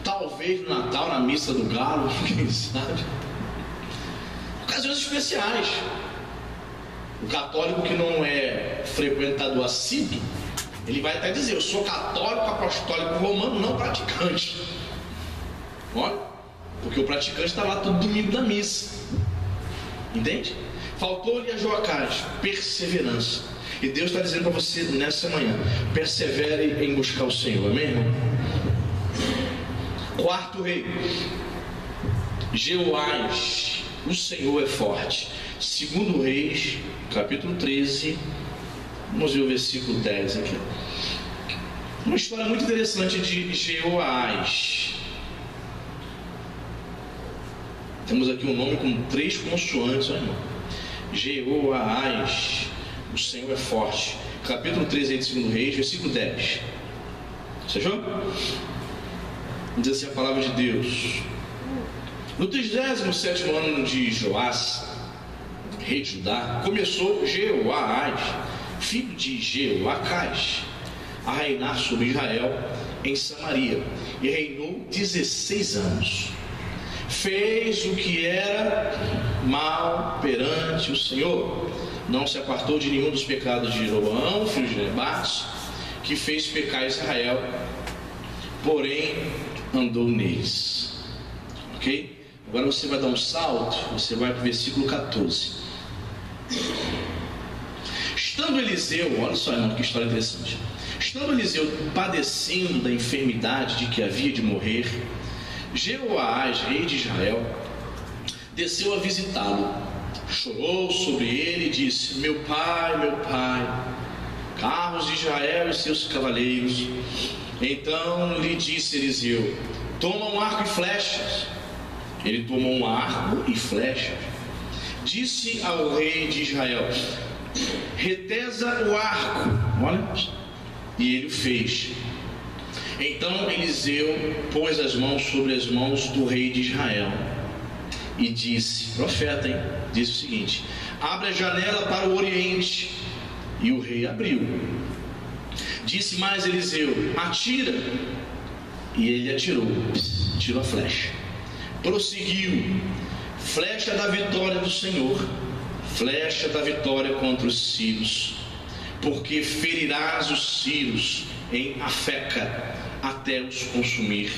tal talvez no Natal, na missa do galo, quem sabe. Ocasiões especiais. O católico que não é frequentador assíduo, ele vai até dizer: eu sou católico, apostólico, romano, não praticante. Olha, porque o praticante está lá todo domingo na missa. Entende? Faltou-lhe a Joacás perseverança. E Deus está dizendo para você nessa manhã: persevere em buscar o Senhor. Amém, irmão? Quarto rei, Jeoás, o Senhor é forte. Segundo Reis, capítulo 13, vamos ver o versículo 10 aqui. Uma história muito interessante de Jeoás. Temos aqui um nome com 3 consoantes, olha, irmão. Jeoás, o Senhor é forte. Capítulo 13 de 2 Reis, versículo 10. Você achou? Diz assim a palavra de Deus: no 37º ano de Joás, rei de Judá, começou Jeoás, filho de Jeoacás, a reinar sobre Israel em Samaria, e reinou 16 anos. Fez o que era mal perante o Senhor, não se apartou de nenhum dos pecados de Jeroboão, filho de Nebate, que fez pecar Israel, porém andou neles. Ok? Agora você vai dar um salto, você vai para o versículo 14. Estando Eliseu, olha só, irmão, que história interessante. Estando Eliseu padecendo da enfermidade de que havia de morrer, Jeoás, rei de Israel, desceu a visitá-lo, chorou sobre ele e disse: meu pai, carros de Israel e seus cavaleiros. Então lhe disse Eliseu: toma um arco e flechas. Ele tomou um arco e flechas. Disse ao rei de Israel: retesa o arco. Olha, e ele o fez. Então Eliseu pôs as mãos sobre as mãos do rei de Israel e disse, profeta, hein? Disse o seguinte: abre a janela para o oriente. E o rei abriu. Disse mais Eliseu: atira. E ele atirou, tirou a flecha. Prosseguiu: flecha da vitória do Senhor, flecha da vitória contra os sírios, porque ferirás os sírios em Afeca até os consumir.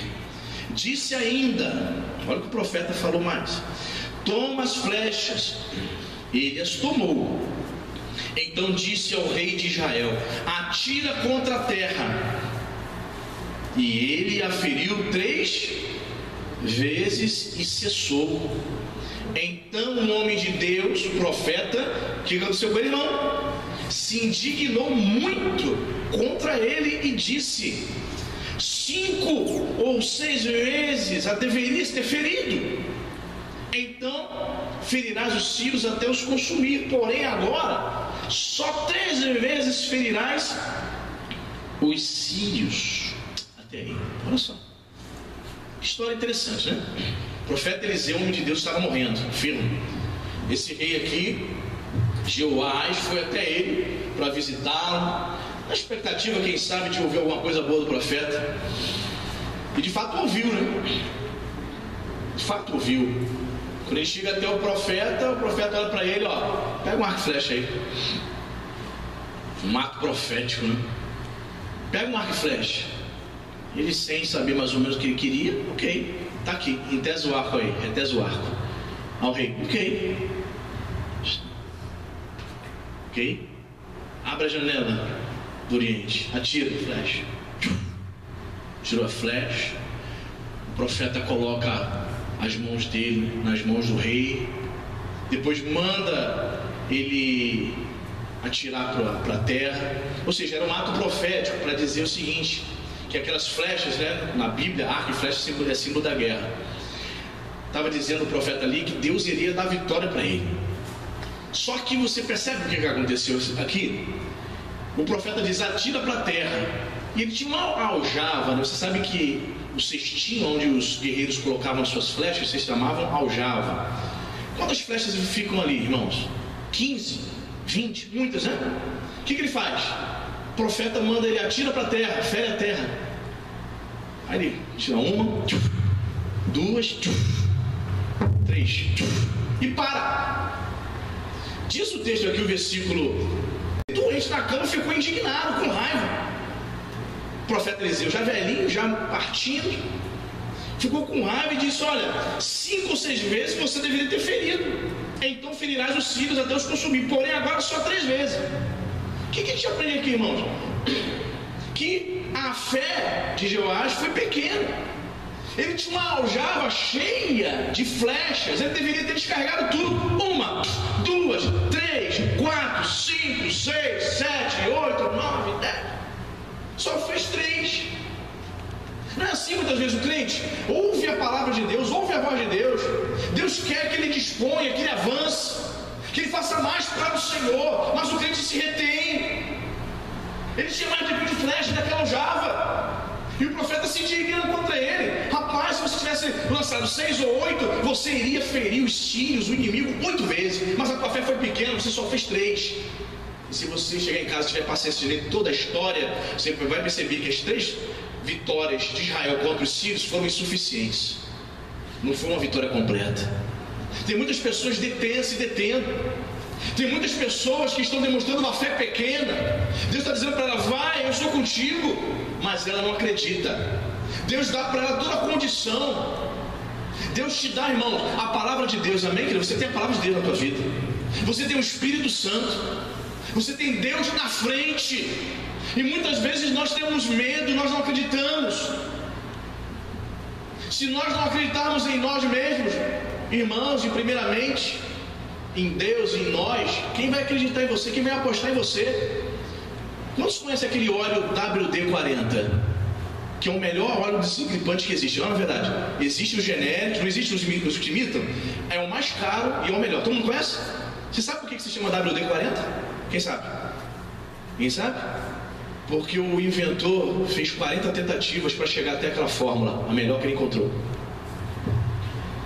Disse ainda, olha o que o profeta falou mais: toma as flechas. Ele as tomou. Então disse ao rei de Israel: atira contra a terra. E ele a feriu 3 vezes e cessou. Então o homem de Deus, o profeta, o que aconteceu com ele, irmão? Se indignou muito contra ele e disse: 5 ou 6 vezes a deverias ter ferido. Então ferirás os sírios até os consumir. Porém agora só 3 vezes ferirás os sírios. Até aí, olha só. História interessante, né? O profeta Eliseu, homem de Deus, estava morrendo, enfermo. Esse rei aqui, Jeoás, foi até ele para visitá-lo, na expectativa, quem sabe, de ouvir alguma coisa boa do profeta. E de fato ouviu, né? De fato ouviu. Quando ele chega até o profeta olha para ele: ó, pega um arco e flecha aí. Um ato profético, né? Pega um arco e flecha. Ele, sem saber mais ou menos o que ele queria, ok, tá aqui, retesa o arco aí, retesa o arco. Ao rei: ok, abre a janela do oriente, atira a flecha. Tirou a flecha. O profeta coloca as mãos dele nas mãos do rei, depois manda ele atirar para a terra. Ou seja, era um ato profético para dizer o seguinte: que aquelas flechas, né, na Bíblia, arco e flecha é símbolo da guerra. Estava dizendo o profeta ali que Deus iria dar vitória para ele. Só que você percebe o que aconteceu aqui? O profeta diz: atira para a terra. E ele tinha uma aljava, né? Você sabe que o cestinho onde os guerreiros colocavam as suas flechas, vocês chamavam aljava. Quantas flechas ficam ali, irmãos? 15, 20, muitas, né? O que ele faz? O profeta manda ele: atira para a terra, fere a terra. Aí ele tira uma, 2, 3, e para. Diz o texto aqui, o versículo: doente na cama, ficou indignado, com raiva. O profeta Eliseu, já velhinho, já partindo, ficou com raiva e disse: olha, 5 ou 6 vezes você deveria ter ferido, então ferirás os filhos até os consumir, porém agora só 3 vezes. O que a gente aprende aqui, irmãos? Que a fé de Joás foi pequena. Ele tinha uma aljava cheia de flechas, ele deveria ter descarregado tudo. 1, 2, 3, 4, 5, 6, 7, 8, 9, 10. Só fez 3. Não é assim muitas vezes o crente ouve a palavra de Deus, ouve a voz de Deus. Deus quer que ele disponha, que ele avance, que ele faça mais para o Senhor, mas o crente se retém. Ele tinha mais de flecha daquela aljava. E o profeta se indigna contra ele. Rapaz, se você tivesse lançado 6 ou 8, você iria ferir os sírios, o inimigo, 8 vezes. Mas a tua fé foi pequena, você só fez 3. E se você chegar em casa e tiver paciência de ler toda a história, você vai perceber que as 3 vitórias de Israel contra os sírios foram insuficientes. Não foi uma vitória completa. Tem muitas pessoas se detendo. Tem muitas pessoas que estão demonstrando uma fé pequena. Deus está dizendo para ela: vai, eu estou contigo. Mas ela não acredita. Deus dá para ela toda a condição. Deus te dá, irmão, a palavra de Deus. Amém, querido? Você tem a palavra de Deus na tua vida. Você tem o Espírito Santo. Você tem Deus na frente. E muitas vezes nós temos medo, nós não acreditamos. Se nós não acreditarmos em nós mesmos, irmãos, e primeiramente em Deus e em nós, quem vai acreditar em você? Quem vai apostar em você? Quantos conhecem aquele óleo WD-40? Que é o melhor óleo desengripante que existe. Não é verdade? Existe o genérico, não existe os que imitam. É o mais caro e é o melhor. Todo mundo conhece? Você sabe por que se chama WD-40? Quem sabe? Quem sabe? Porque o inventor fez 40 tentativas para chegar até aquela fórmula, a melhor que ele encontrou.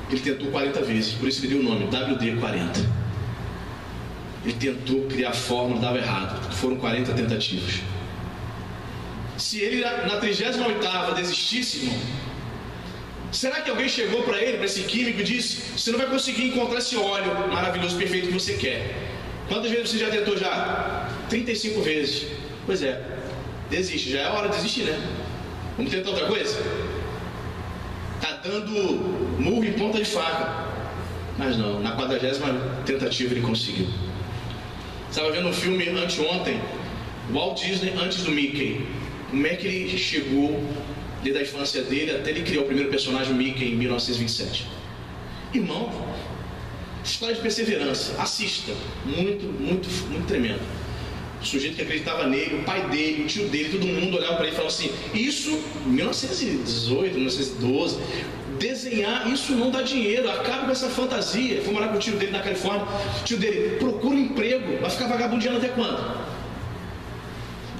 Ele tentou 40 vezes, por isso ele deu o nome, WD-40. Ele tentou criar a fórmula, dava errado. Foram 40 tentativas. Se ele na 38ª desistisse, irmão, será que alguém chegou para ele, para esse químico, e disse: você não vai conseguir encontrar esse óleo maravilhoso, perfeito que você quer? Quantas vezes você já tentou já? 35 vezes. Pois é, desiste, já é a hora de desistir, né? Vamos tentar outra coisa? Está dando murro em ponta de faca. Mas não, na 40ª tentativa ele conseguiu. Estava vendo um filme anteontem, Walt Disney antes do Mickey. Como é que ele chegou desde a infância dele até ele criar o primeiro personagem Mickey em 1927. Irmão, história de perseverança. Assista, muito tremendo. O sujeito que acreditava nele, o pai dele, o tio dele, todo mundo olhava para ele e falava assim: isso, em 1918, 1912, desenhar, isso não dá dinheiro, acabe com essa fantasia. Foi morar com o tio dele na Califórnia. O tio dele: procura um emprego, vai ficar vagabundeando até quando?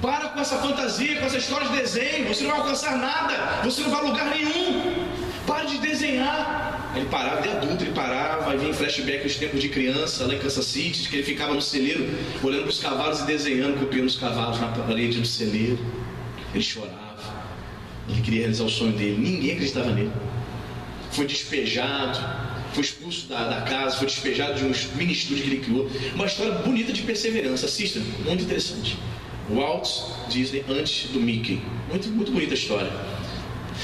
Para com essa fantasia, com essa história de desenho, você não vai alcançar nada, você não vai a lugar nenhum. Pare de desenhar. Ele parava, de adulto ele parava, aí vinha em flashback os tempos de criança lá em Kansas City, que ele ficava no celeiro olhando para os cavalos e desenhando, copiando os cavalos na parede do celeiro. Ele chorava, ele queria realizar o sonho dele, ninguém acreditava nele. Foi despejado, foi expulso da casa, foi despejado de um mini estúdio que ele criou. Uma história bonita de perseverança. Assista, muito interessante. Walt Disney antes do Mickey. Muito bonita a história.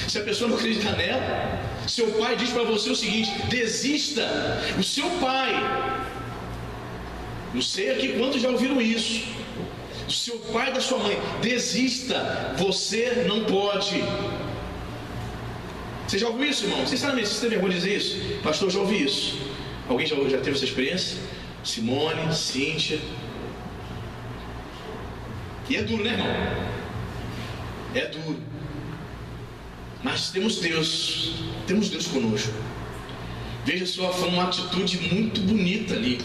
Se a pessoa não acreditar nela, seu pai diz para você o seguinte: desista. O seu pai, não sei aqui quantos já ouviram isso, o seu pai da sua mãe: desista, você não pode. Você já ouviu isso, irmão? Sinceramente, você tem vergonha de dizer isso? Pastor, já ouvi isso. Alguém já teve essa experiência? Simone, Cíntia. E é duro, né, irmão? É duro. Mas temos Deus conosco. Veja só, foi uma atitude muito bonita ali.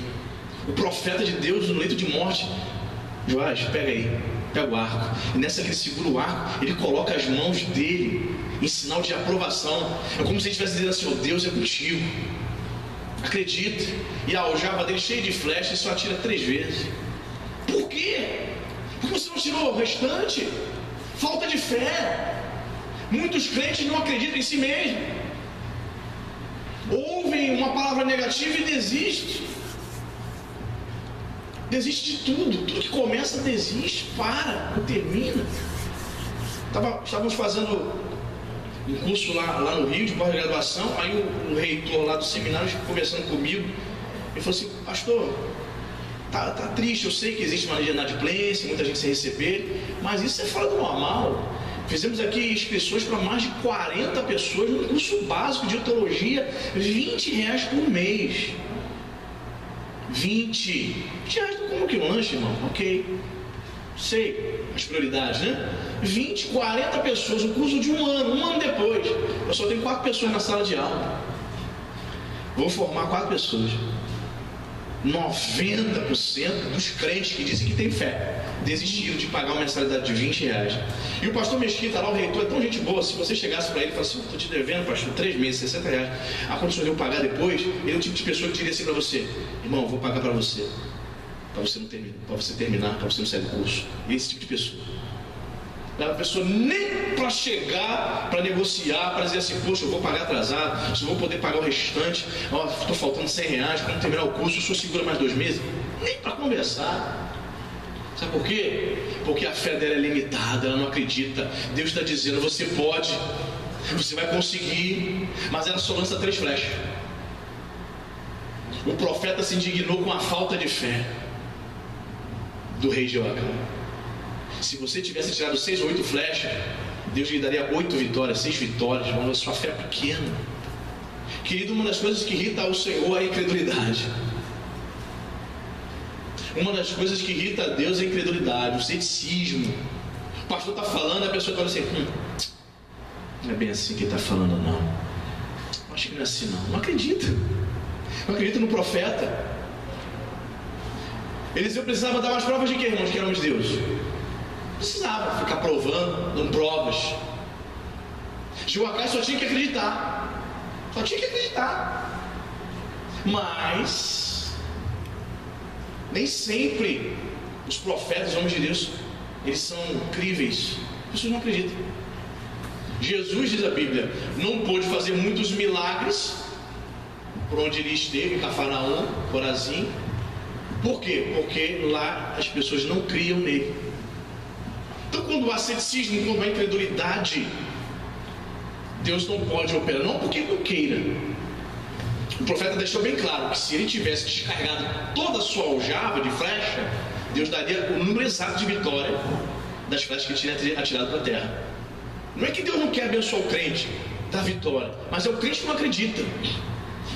O profeta de Deus no leito de morte: Joás, pega aí, pega o arco. E nessa que ele segura o arco, ele coloca as mãos dele em sinal de aprovação. É como se ele estivesse dizendo assim: oh, Deus é contigo, acredita. E a aljava dele cheia de flechas, só atira 3 vezes. Por quê? Porque você não tirou o restante? Falta de fé. Muitos crentes não acreditam em si mesmo. ouvem uma palavra negativa e desiste. Desiste de tudo. Tudo que começa, desiste, para, não termina. Estávamos fazendo um curso lá no Rio de pós-graduação. Aí o reitor lá do seminário conversando comigo, ele falou assim: pastor, tá triste, eu sei que existe uma inadimplência, muita gente sem receber, mas isso é fora do normal. Fizemos aqui inscrições para mais de 40 pessoas no curso básico de teologia, R$20 por mês. 20 reais, como que um lanche, irmão? Ok, sei as prioridades, né? 20, 40 pessoas, um curso de um ano depois. Eu só tenho 4 pessoas na sala de aula. Vou formar 4 pessoas. 90% dos crentes que dizem que tem fé desistiram de pagar uma mensalidade de R$20. E o pastor Mesquita lá, o reitor, é tão gente boa. Se você chegasse para ele e falasse assim: estou te devendo, pastor, 3 meses, R$60, a condição de eu pagar depois, ele é o tipo de pessoa que diria assim para você: irmão, vou pagar para você não terminar, para você terminar, para você não sair do curso. Esse tipo de pessoa. A pessoa nem para chegar, para negociar, para dizer assim: poxa, eu vou pagar atrasado, se eu vou poder pagar o restante, estou faltando R$100, quando terminar o curso, o senhor segura mais 2 meses. Nem para conversar. Sabe por quê? Porque a fé dela é limitada, ela não acredita. Deus está dizendo: você pode, você vai conseguir, mas ela só lança 3 flechas. O profeta se indignou com a falta de fé do rei Jeoacá. Se você tivesse tirado 6 ou 8 flechas, Deus lhe daria 8 vitórias, 6 vitórias. Mas sua fé é pequena. Querido, uma das coisas que irrita ao Senhor é a incredulidade. Uma das coisas que irrita a Deus é a incredulidade, o ceticismo. O pastor está falando, a pessoa está assim: não é bem assim que ele está falando, não. Acho que não é assim, não. Não acredita. Não acredita no profeta. Eliseu precisava dar mais provas de quê, irmãos, que éramos de Deus? Precisava ficar provando, dando provas. Jeoacá só tinha que acreditar. Só tinha que acreditar. Mas nem sempre os profetas, os homens de Deus, eles são críveis. As pessoas não acreditam. Jesus, diz a Bíblia, não pôde fazer muitos milagres por onde ele esteve, em Cafarnaum, Corazim. Por quê? Porque lá as pessoas não criam nele. Então, quando há ceticismo, quando há incredulidade, Deus não pode operar. Não porque ele não queira. O profeta deixou bem claro que se ele tivesse descarregado toda a sua aljava de flecha, Deus daria o número exato de vitória das flechas que ele tinha atirado para a terra. Não é que Deus não quer abençoar o crente, dar vitória, mas é o crente que não acredita.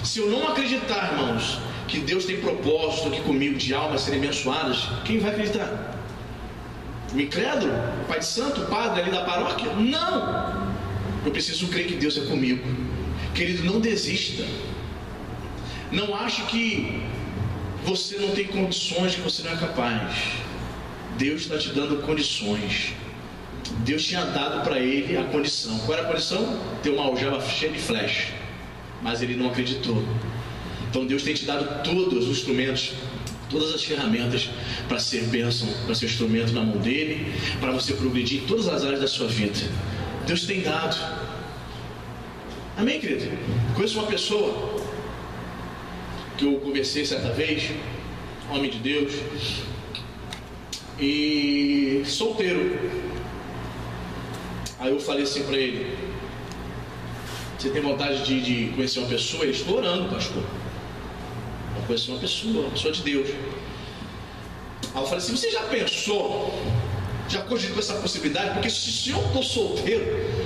Se eu não acreditar, irmãos, que Deus tem propósito aqui comigo de almas serem abençoadas, quem vai acreditar? O incrédulo? O pai de santo? O padre ali da paróquia? Não! Eu preciso crer que Deus é comigo. Querido, não desista. Não ache que você não tem condições, que você não é capaz. Deus está te dando condições. Deus tinha dado para ele a condição. Qual era a condição? Ter uma aljava cheia de flecha. Mas ele não acreditou. Então Deus tem te dado todos os instrumentos, todas as ferramentas para ser bênção, para ser instrumento na mão dele, para você progredir em todas as áreas da sua vida. Deus tem dado. Amém, querido? Conheço uma pessoa que eu conversei certa vez, homem de Deus, e solteiro. Aí eu falei assim para ele: você tem vontade de conhecer uma pessoa? Ele: estou orando, pastor. Eu conhecer uma pessoa de Deus. Aí eu falei assim: você já pensou, já cogitou essa possibilidade? Porque se eu estou solteiro,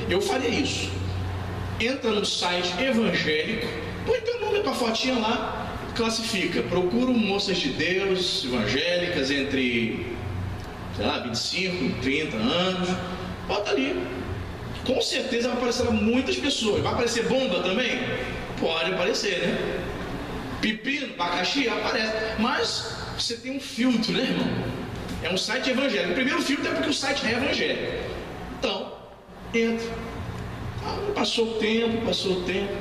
eu faria isso. Entra no site evangélico, põe teu nome, tua fotinha lá, classifica. Procuro moças de Deus evangélicas entre, sei lá, 25, 30 anos. Bota ali. Com certeza vai aparecer muitas pessoas. Vai aparecer bomba também? Pode aparecer, né? Pepino, abacaxi, aparece. Mas você tem um filtro, né, irmão? É um site evangélico. O primeiro filtro é porque o site é evangélico. Então, entra. Passou o tempo.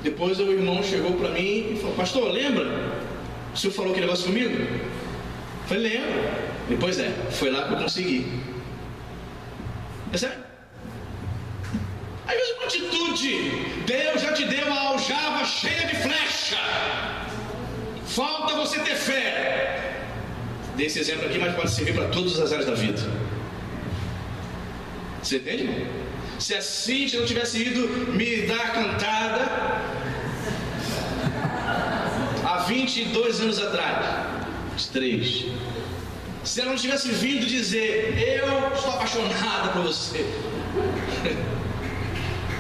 Depois o irmão chegou para mim e falou: pastor, lembra? O senhor falou aquele negócio comigo? Eu falei: lembro. Depois foi lá que eu consegui. É sério? Às vezes uma atitude atitude. Deus já te deu a aljava cheia de flecha. Falta você ter fé. Dei esse exemplo aqui, mas pode servir para todas as áreas da vida. Você entende, irmão? Se a Cíntia não tivesse ido me dar cantada há 22 anos atrás, 23, se ela não tivesse vindo dizer: eu estou apaixonada por você,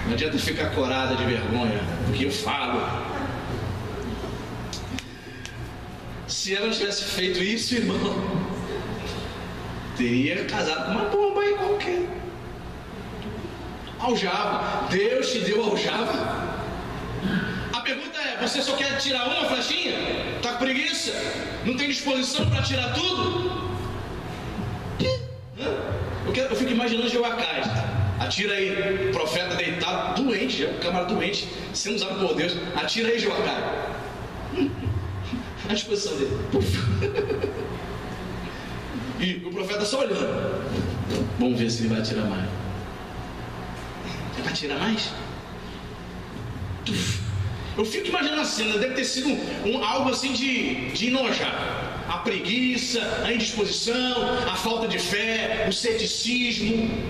não adianta ficar corada de vergonha, porque eu falo. Se ela não tivesse feito isso, irmão, teria casado com uma bomba aí qualquer. Aljava. Deus te deu aljava. A pergunta é: você só quer tirar uma flechinha? Está com preguiça? Não tem disposição para tirar tudo? Eu fico imaginando Joacás. Atira aí, profeta deitado, doente, o camarada doente, sendo usado por Deus. Atira aí, Joacás. A disposição dele. E o profeta só olhando. Vamos ver se ele vai atirar mais. Ele vai atirar mais? Eu fico imaginando a cena. Deve ter sido algo assim de enojar. A preguiça, a indisposição, a falta de fé, o ceticismo.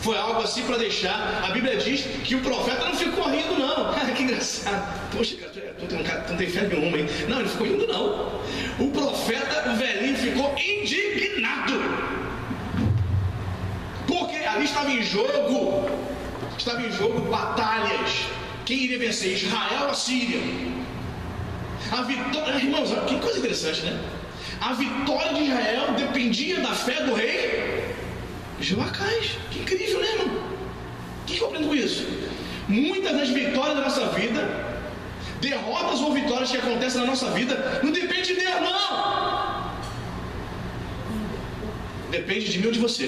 Foi algo assim para deixar. A Bíblia diz que o profeta não ficou rindo, não. Que engraçado. Poxa, cara, tu não tem fé nenhuma, hein? Não, ele ficou rindo, não. O profeta, o velhinho, ficou indignado. Porque ali estava em jogo batalhas. Quem iria vencer? Israel ou a Síria? A vitória, irmãos, que coisa interessante, né? A vitória de Israel dependia da fé do rei Joacás. Que incrível, né, irmão? O que eu aprendo com isso? Muitas das vitórias da nossa vida, derrotas ou vitórias que acontecem na nossa vida, não depende de Deus, não. Depende de mim ou de você.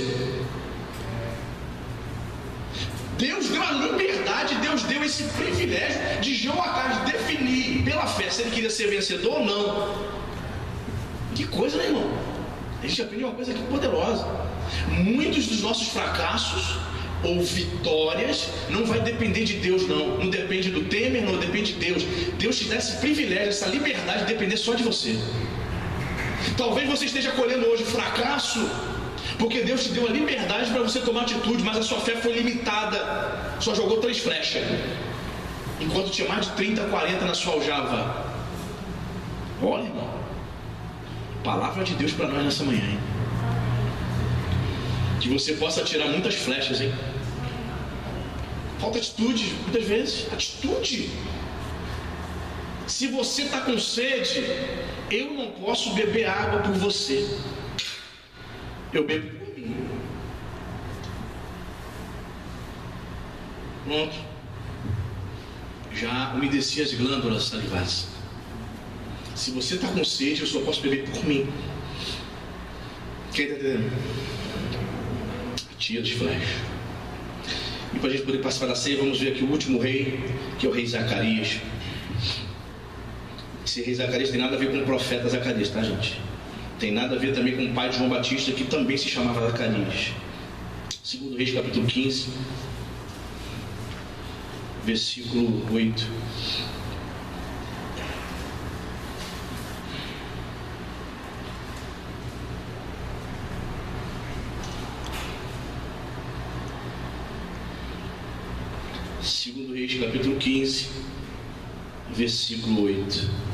Deus deu a liberdade, Deus deu esse privilégio de Joacás definir pela fé se ele queria ser vencedor ou não. Que coisa, né, irmão? A gente aprende uma coisa aqui poderosa. Muitos dos nossos fracassos ou vitórias não vai depender de Deus, não depende do Temer, não depende de Deus. Deus te dá esse privilégio, essa liberdade de depender só de você. Talvez você esteja colhendo hoje fracasso porque Deus te deu a liberdade para você tomar atitude, mas a sua fé foi limitada, só jogou 3 flechas enquanto tinha mais de 30, 40 na sua aljava. Olha, irmão, palavra de Deus para nós nessa manhã, hein? Que você possa tirar muitas flechas, hein? Falta atitude, muitas vezes. Atitude. Se você está com sede, eu não posso beber água por você. Eu bebo por mim. Pronto. Já umedeci as glândulas salivares. Se você está com sede, eu só posso beber por mim. Quem está entendendo? Tira de flecha. E para a gente poder participar da ceia, vamos ver aqui o último rei, que é o rei Zacarias. Esse rei Zacarias tem nada a ver com o profeta Zacarias, tá, gente? Tem nada a ver também com o pai de João Batista, que também se chamava Zacarias. 2 Reis, capítulo 15, versículo 8. Segundo Reis, capítulo 15, versículo 8.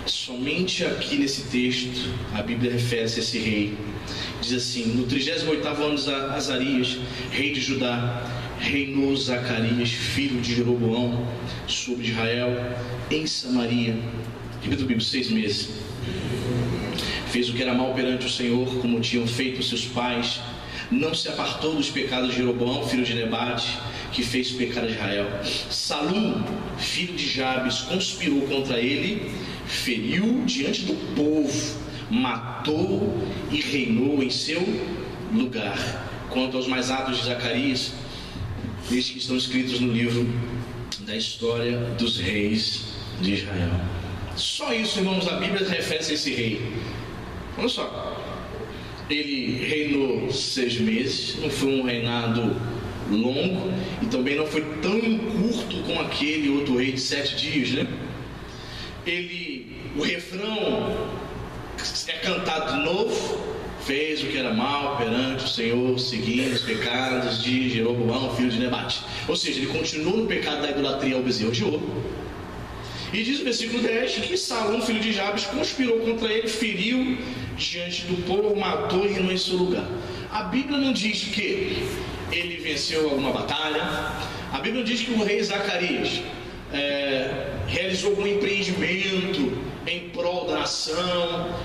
Somente aqui nesse texto a Bíblia refere-se a esse rei. Diz assim: no 38º ano de Azarias, rei de Judá, reinou Zacarias, filho de Jeroboão, sobre Israel, em Samaria. Repita o Bíblia, 6 meses. Fez o que era mal perante o Senhor, como tinham feito seus pais. Não se apartou dos pecados de Jeroboão, filho de Nebate, que fez pecar a Israel. Salum, filho de Jabes, conspirou contra ele, feriu diante do povo, matou e reinou em seu lugar. Quanto aos mais atos de Zacarias, estes que estão escritos no livro da história dos reis de Israel. Só isso, irmãos, a Bíblia refere-se a esse rei. Olha só. Ele reinou 6 meses, não foi um reinado longo e também não foi tão curto como aquele outro rei de 7 dias, né? O refrão é cantado de novo: fez o que era mal perante o Senhor, seguindo os pecados de Jeroboão, filho de Nebate. Ou seja, ele continua no pecado da idolatria ao bezerro de ouro. E diz o versículo 10 que Salom, filho de Jabes, conspirou contra ele, feriu diante do povo, matou e reinou em seu lugar. A Bíblia não diz que ele venceu alguma batalha. A Bíblia diz que o rei Zacarias realizou algum empreendimento em prol da nação,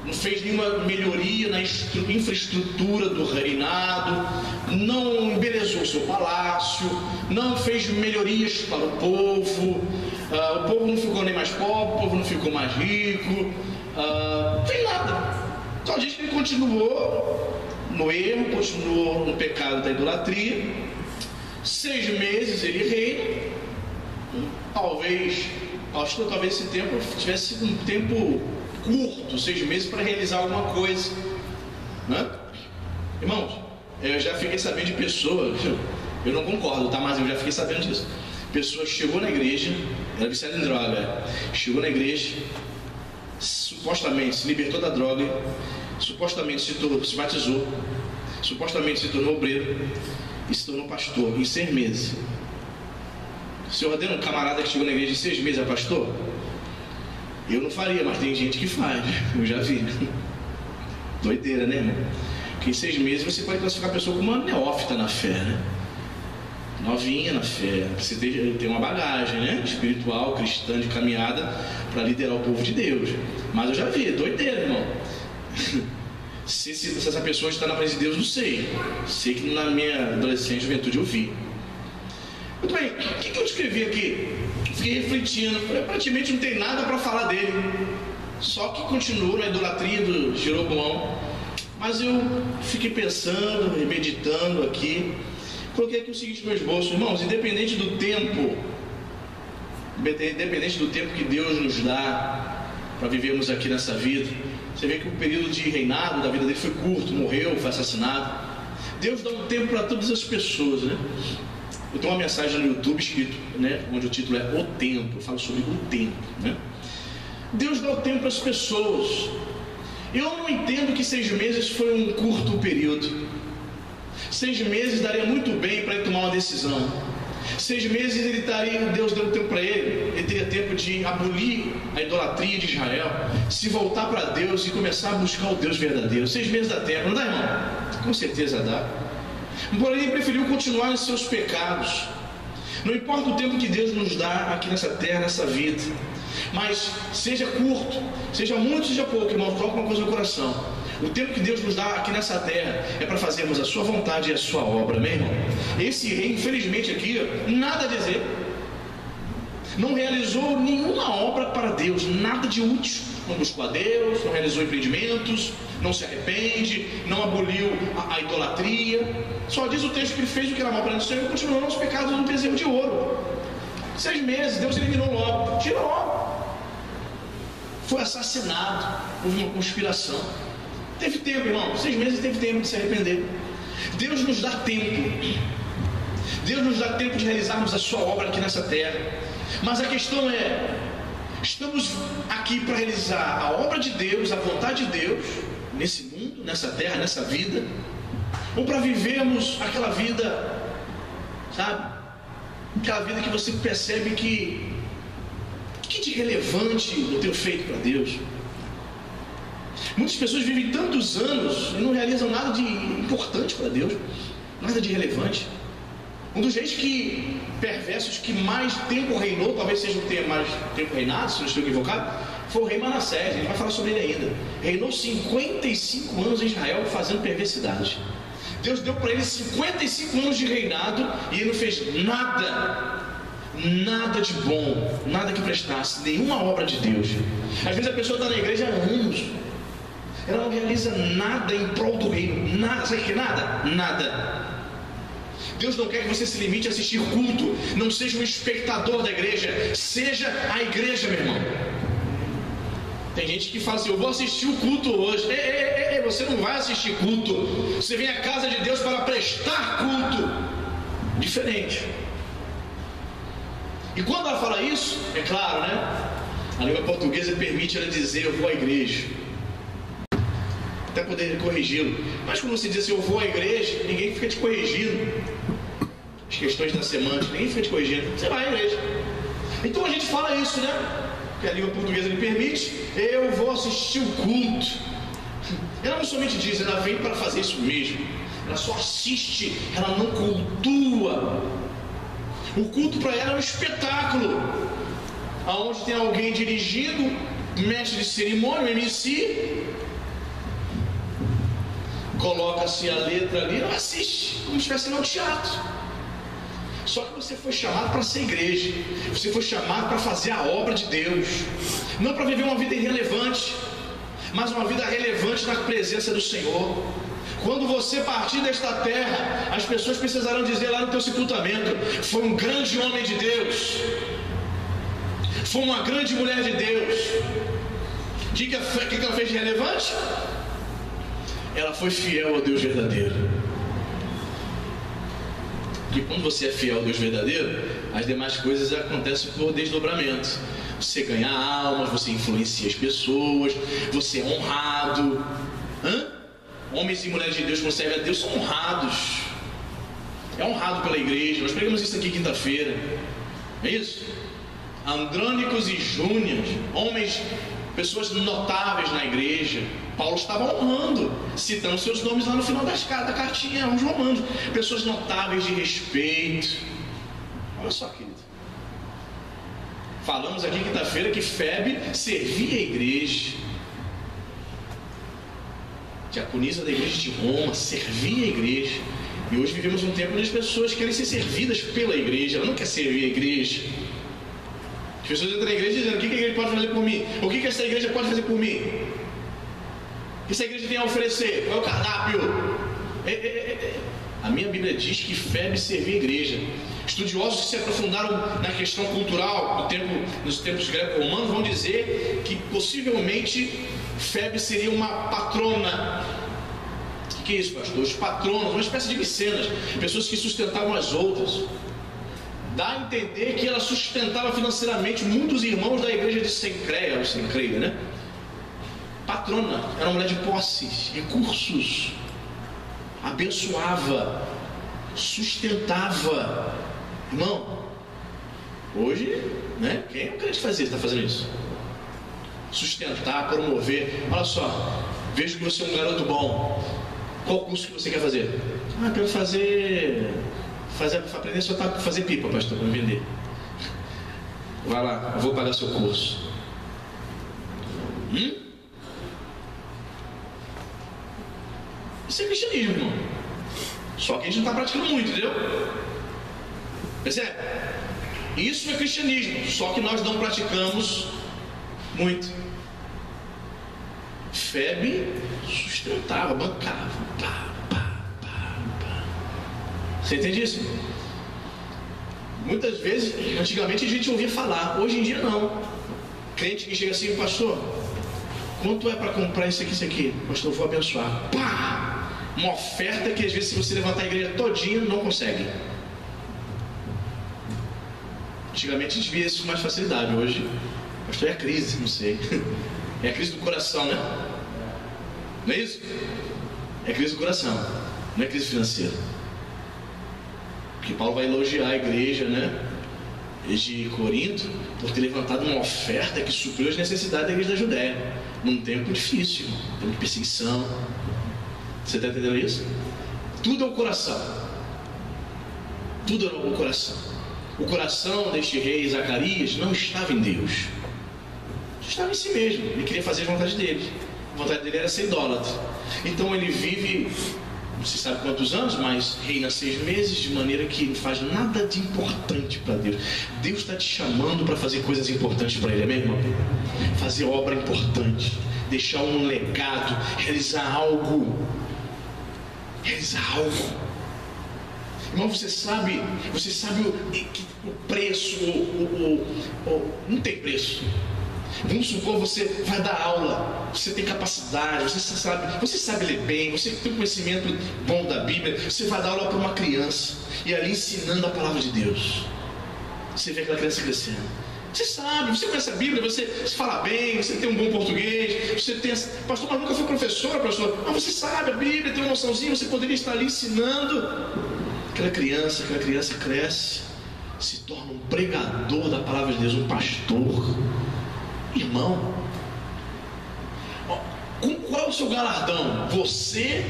não fez nenhuma melhoria na infraestrutura do reinado, não embelezou o seu palácio, não fez melhorias para o povo. O povo não ficou nem mais pobre, o povo não ficou mais rico, não fez nada. Só diz que ele continuou no erro, continuou no pecado da idolatria. 6 meses ele reina. Talvez esse tempo tivesse sido um tempo curto, 6 meses, para realizar alguma coisa, né? Irmãos, eu já fiquei sabendo de pessoas, eu não concordo, tá? Mas eu já fiquei sabendo disso. Pessoa chegou na igreja, era viciada em droga, chegou na igreja, supostamente se libertou da droga, supostamente se batizou, supostamente se tornou obreiro e se tornou pastor em 6 meses. O senhor ordena um camarada que chegou na igreja em 6 meses a pastor? Eu não faria, mas tem gente que faz, eu já vi. Doideira, né, irmão? Porque em 6 meses você pode classificar a pessoa como uma neófita na fé, né? Novinha na fé, você tem uma bagagem, né? Espiritual, cristã, de caminhada para liderar o povo de Deus. Mas eu já vi, doideira, irmão. Se essa pessoa está na presença de Deus, não sei. Sei que na minha adolescência e juventude eu vi. Muito bem, o que eu escrevi aqui? Fiquei refletindo, praticamente não tem nada para falar dele, só que continuou na idolatria do Jeroboão. Mas eu fiquei pensando, meditando aqui, coloquei aqui o seguinte no meu esboço: irmãos, independente do tempo que Deus nos dá para vivermos aqui nessa vida, você vê que o período de reinado da vida dele foi curto, morreu, foi assassinado. Deus dá um tempo para todas as pessoas, né? Eu tenho uma mensagem no YouTube escrito, né, onde o título é O Tempo. Eu falo sobre o tempo, né? Deus dá o tempo para as pessoas. Eu não entendo que 6 meses foi um curto período. 6 meses daria muito bem para ele tomar uma decisão. 6 meses Deus deu tempo para ele teria tempo de abolir a idolatria de Israel, se voltar para Deus e começar a buscar o Deus verdadeiro. 6 meses dá tempo, não dá, irmão? Com certeza dá. Porém, ele preferiu continuar em seus pecados. Não importa o tempo que Deus nos dá aqui nessa terra, nessa vida, mas seja curto, seja muito, seja pouco, irmão, coloca uma coisa no coração: o tempo que Deus nos dá aqui nessa terra é para fazermos a sua vontade e a sua obra, meu irmão. Esse rei, infelizmente, aqui, nada a dizer, não realizou nenhuma obra para Deus, nada de útil. Não buscou a Deus, não realizou empreendimentos, não se arrepende, não aboliu a idolatria. Só diz o texto que ele fez o que era mal perante o Senhor e continuou nos pecados do bezerro de ouro. 6 meses, Deus eliminou logo, tirou logo. Foi assassinado, houve uma conspiração. Teve tempo, irmão, 6 meses teve tempo de se arrepender. Deus nos dá tempo. Deus nos dá tempo de realizarmos a sua obra aqui nessa terra. Mas a questão é: estamos aqui para realizar a obra de Deus, a vontade de Deus, nesse mundo, nessa terra, nessa vida, ou para vivermos aquela vida, sabe? Aquela vida que você percebe que de relevante eu tenho feito para Deus. Muitas pessoas vivem tantos anos e não realizam nada de importante para Deus, nada de relevante. Um dos reis perversos que mais tempo reinou, talvez seja o que tenha mais tempo reinado, se não estou equivocado, foi o rei Manassés. A gente vai falar sobre ele ainda. Reinou 55 anos em Israel fazendo perversidade. Deus deu para ele 55 anos de reinado e ele não fez nada de bom, nada que prestasse, nenhuma obra de Deus. Às vezes a pessoa está na igreja há anos, ela não realiza nada em prol do reino, nada, sabe que nada. Deus não quer que você se limite a assistir culto, não seja um espectador da igreja, seja a igreja, meu irmão. Tem gente que fala assim: eu vou assistir o culto hoje. Você não vai assistir culto, você vem à casa de Deus para prestar culto. diferente. E quando ela fala isso, é claro, né? A língua portuguesa permite ela dizer: eu vou à igreja. Até poder corrigi-lo. Mas quando você diz assim: eu vou à igreja, ninguém fica te corrigindo. As questões da semântica, ninguém fica te corrigindo. Você vai à igreja. Então a gente fala isso, né? Que a língua portuguesa lhe permite: eu vou assistir o culto. Ela não somente diz, ela vem para fazer isso mesmo. Ela só assiste, ela não cultua. O culto para ela é um espetáculo, onde tem alguém dirigindo, mestre de cerimônia, MC, coloca-se a letra ali, ela assiste, como se estivesse no teatro. Só que você foi chamado para ser igreja, você foi chamado para fazer a obra de Deus, não para viver uma vida irrelevante, mas uma vida relevante na presença do Senhor. Quando você partir desta terra, as pessoas precisarão dizer lá no teu sepultamento: foi um grande homem de Deus, foi uma grande mulher de Deus. O que ela fez de relevante? Ela foi fiel ao Deus verdadeiro. Porque quando você é fiel ao Deus verdadeiro, as demais coisas acontecem por desdobramento. Você ganha almas, você influencia as pessoas, você é honrado. Homens e mulheres de Deus que servem a Deus são honrados. É honrado pela igreja. Nós pregamos isso aqui quinta-feira. É isso? Andrônicos e Júnior, homens, pessoas notáveis na igreja, Paulo estava honrando, citando seus nomes lá no final da cartinha aos Romanos. Pessoas notáveis de respeito. Olha só, querido. Falamos aqui quinta-feira que Febe servia a igreja. Diaconisa da igreja de Roma, servia a igreja. E hoje vivemos um tempo onde as pessoas querem ser servidas pela igreja. Ela não quer servir a igreja. As pessoas entram na igreja dizendo: o que a igreja pode fazer por mim? O que essa igreja pode fazer por mim? O que essa igreja tem a oferecer? Qual é o cardápio? A minha Bíblia diz que Febe servia a igreja. Estudiosos que se aprofundaram na questão cultural nos tempos greco-romanos vão dizer que possivelmente Febe seria uma patrona. O que é isso, pastor? Os patronos, uma espécie de mecenas, pessoas que sustentavam as outras. Dá a entender que ela sustentava financeiramente muitos irmãos da igreja de Sencreia, ou Sencreia, né? Patrona, era uma mulher de posses, recursos, abençoava, sustentava. Irmão, hoje, né? Quem é o crente fazer? Está fazendo isso? Sustentar, promover. Olha só, vejo que você é um garoto bom. Qual curso que você quer fazer? Quero aprender só a fazer pipa, pastor, para me vender. Vai lá, eu vou pagar seu curso. Isso é cristianismo, irmão. Só que a gente não está praticando muito, entendeu? Percebe? Isso é cristianismo, só que nós não praticamos muito. Febe sustentava, bancava. Você entende isso? Muitas vezes, antigamente a gente ouvia falar, hoje em dia não. Crente que chega assim: pastor, quanto é para comprar isso aqui? Pastor, eu vou abençoar. Pá! Uma oferta que às vezes, se você levantar a igreja todinha, não consegue. Antigamente a gente via isso com mais facilidade. Hoje, pastor, é a crise, não sei. É a crise do coração, né? Não é isso? É a crise do coração, não é crise financeira. Porque Paulo vai elogiar a igreja, né, de Corinto, por ter levantado uma oferta que supriu as necessidades da igreja da Judéia, num tempo difícil, tempo de perseguição. Você está entendendo isso? Tudo é o coração. Tudo é o coração. O coração deste rei Zacarias não estava em Deus, estava em si mesmo. Ele queria fazer a vontade dele. A vontade dele era ser idólatra. Então ele vive, não se sabe quantos anos, mas reina 6 meses, de maneira que não faz nada de importante para Deus. Deus está te chamando para fazer coisas importantes para Ele, é mesmo? Fazer obra importante, deixar um legado, realizar algo. Irmão, você sabe o preço, não tem preço. Vamos supor, você vai dar aula, você tem capacidade, você sabe ler bem, você tem um conhecimento bom da Bíblia, você vai dar aula para uma criança, e ali ensinando a palavra de Deus, você vê aquela criança crescendo. Você sabe, você conhece a Bíblia, você fala bem, você tem um bom português, você tem... Pastor, mas nunca foi professor, pastor. Mas você sabe a Bíblia, tem uma noçãozinha, você poderia estar ali ensinando. Aquela criança cresce, se torna um pregador da palavra de Deus, um pastor. Irmão, qual é o seu galardão? Você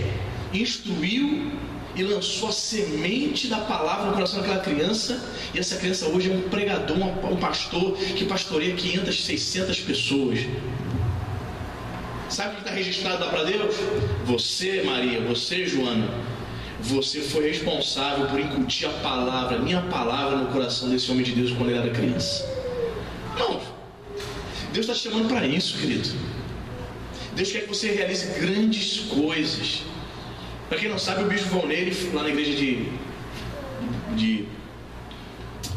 instruiu e lançou a semente da palavra no coração daquela criança, e essa criança hoje é um pregador, um pastor que pastoreia 500, 600 pessoas. Sabe o que está registrado lá para Deus? Você, Maria, você, Joana, você foi responsável por incutir a palavra, minha palavra, no coração desse homem de Deus quando ele era criança. Não, Deus está te chamando para isso, querido. Deus quer que você realize grandes coisas. Para quem não sabe, o bispo Valneire, lá na igreja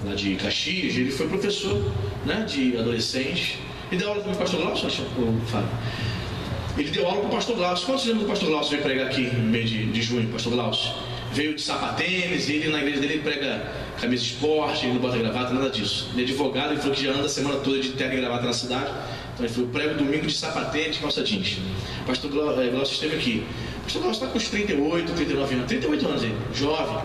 lá de Caxias, ele foi professor, né, de adolescentes. Ele deu aula para o pastor Glaucio, Fábio? Ele deu aula para o pastor Glaucio. Quantos lembram do pastor Glaucio veio pregar aqui no mês de junho, pastor Glaucio? Veio de sapatênis, e ele na igreja dele ele prega camisa de esporte, ele não bota gravata, nada disso. Ele é advogado, ele falou que já anda a semana toda de terno e gravata na cidade. Então ele falou, prego domingo de sapatênis, calça jeans. O pastor Glaucio esteve aqui. O pastor Glaucio está com uns 38, 39 anos, 38 anos ele, jovem.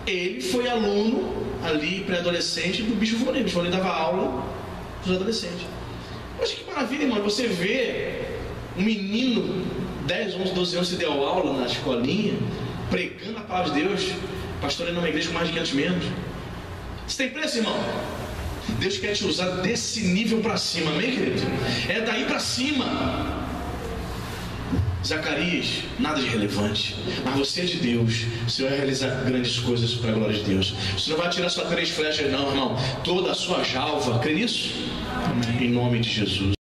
Ele foi aluno ali, pré-adolescente, do bispo Valneire. O bispo Valneire dava aula para os adolescentes. Poxa, que maravilha, irmão, você vê um menino, 10, 11, 12 anos, que deu aula na escolinha, pregando a palavra de Deus, pastoreando uma igreja com mais de 500 membros. Isso tem preço, irmão? Deus quer te usar desse nível para cima, amém, querido? É daí para cima. Zacarias, nada de relevante, mas você é de Deus, você vai realizar grandes coisas para a glória de Deus. Você não vai tirar só 3 flechas, não, irmão. Toda a sua jalva, crê nisso? Amém. Em nome de Jesus.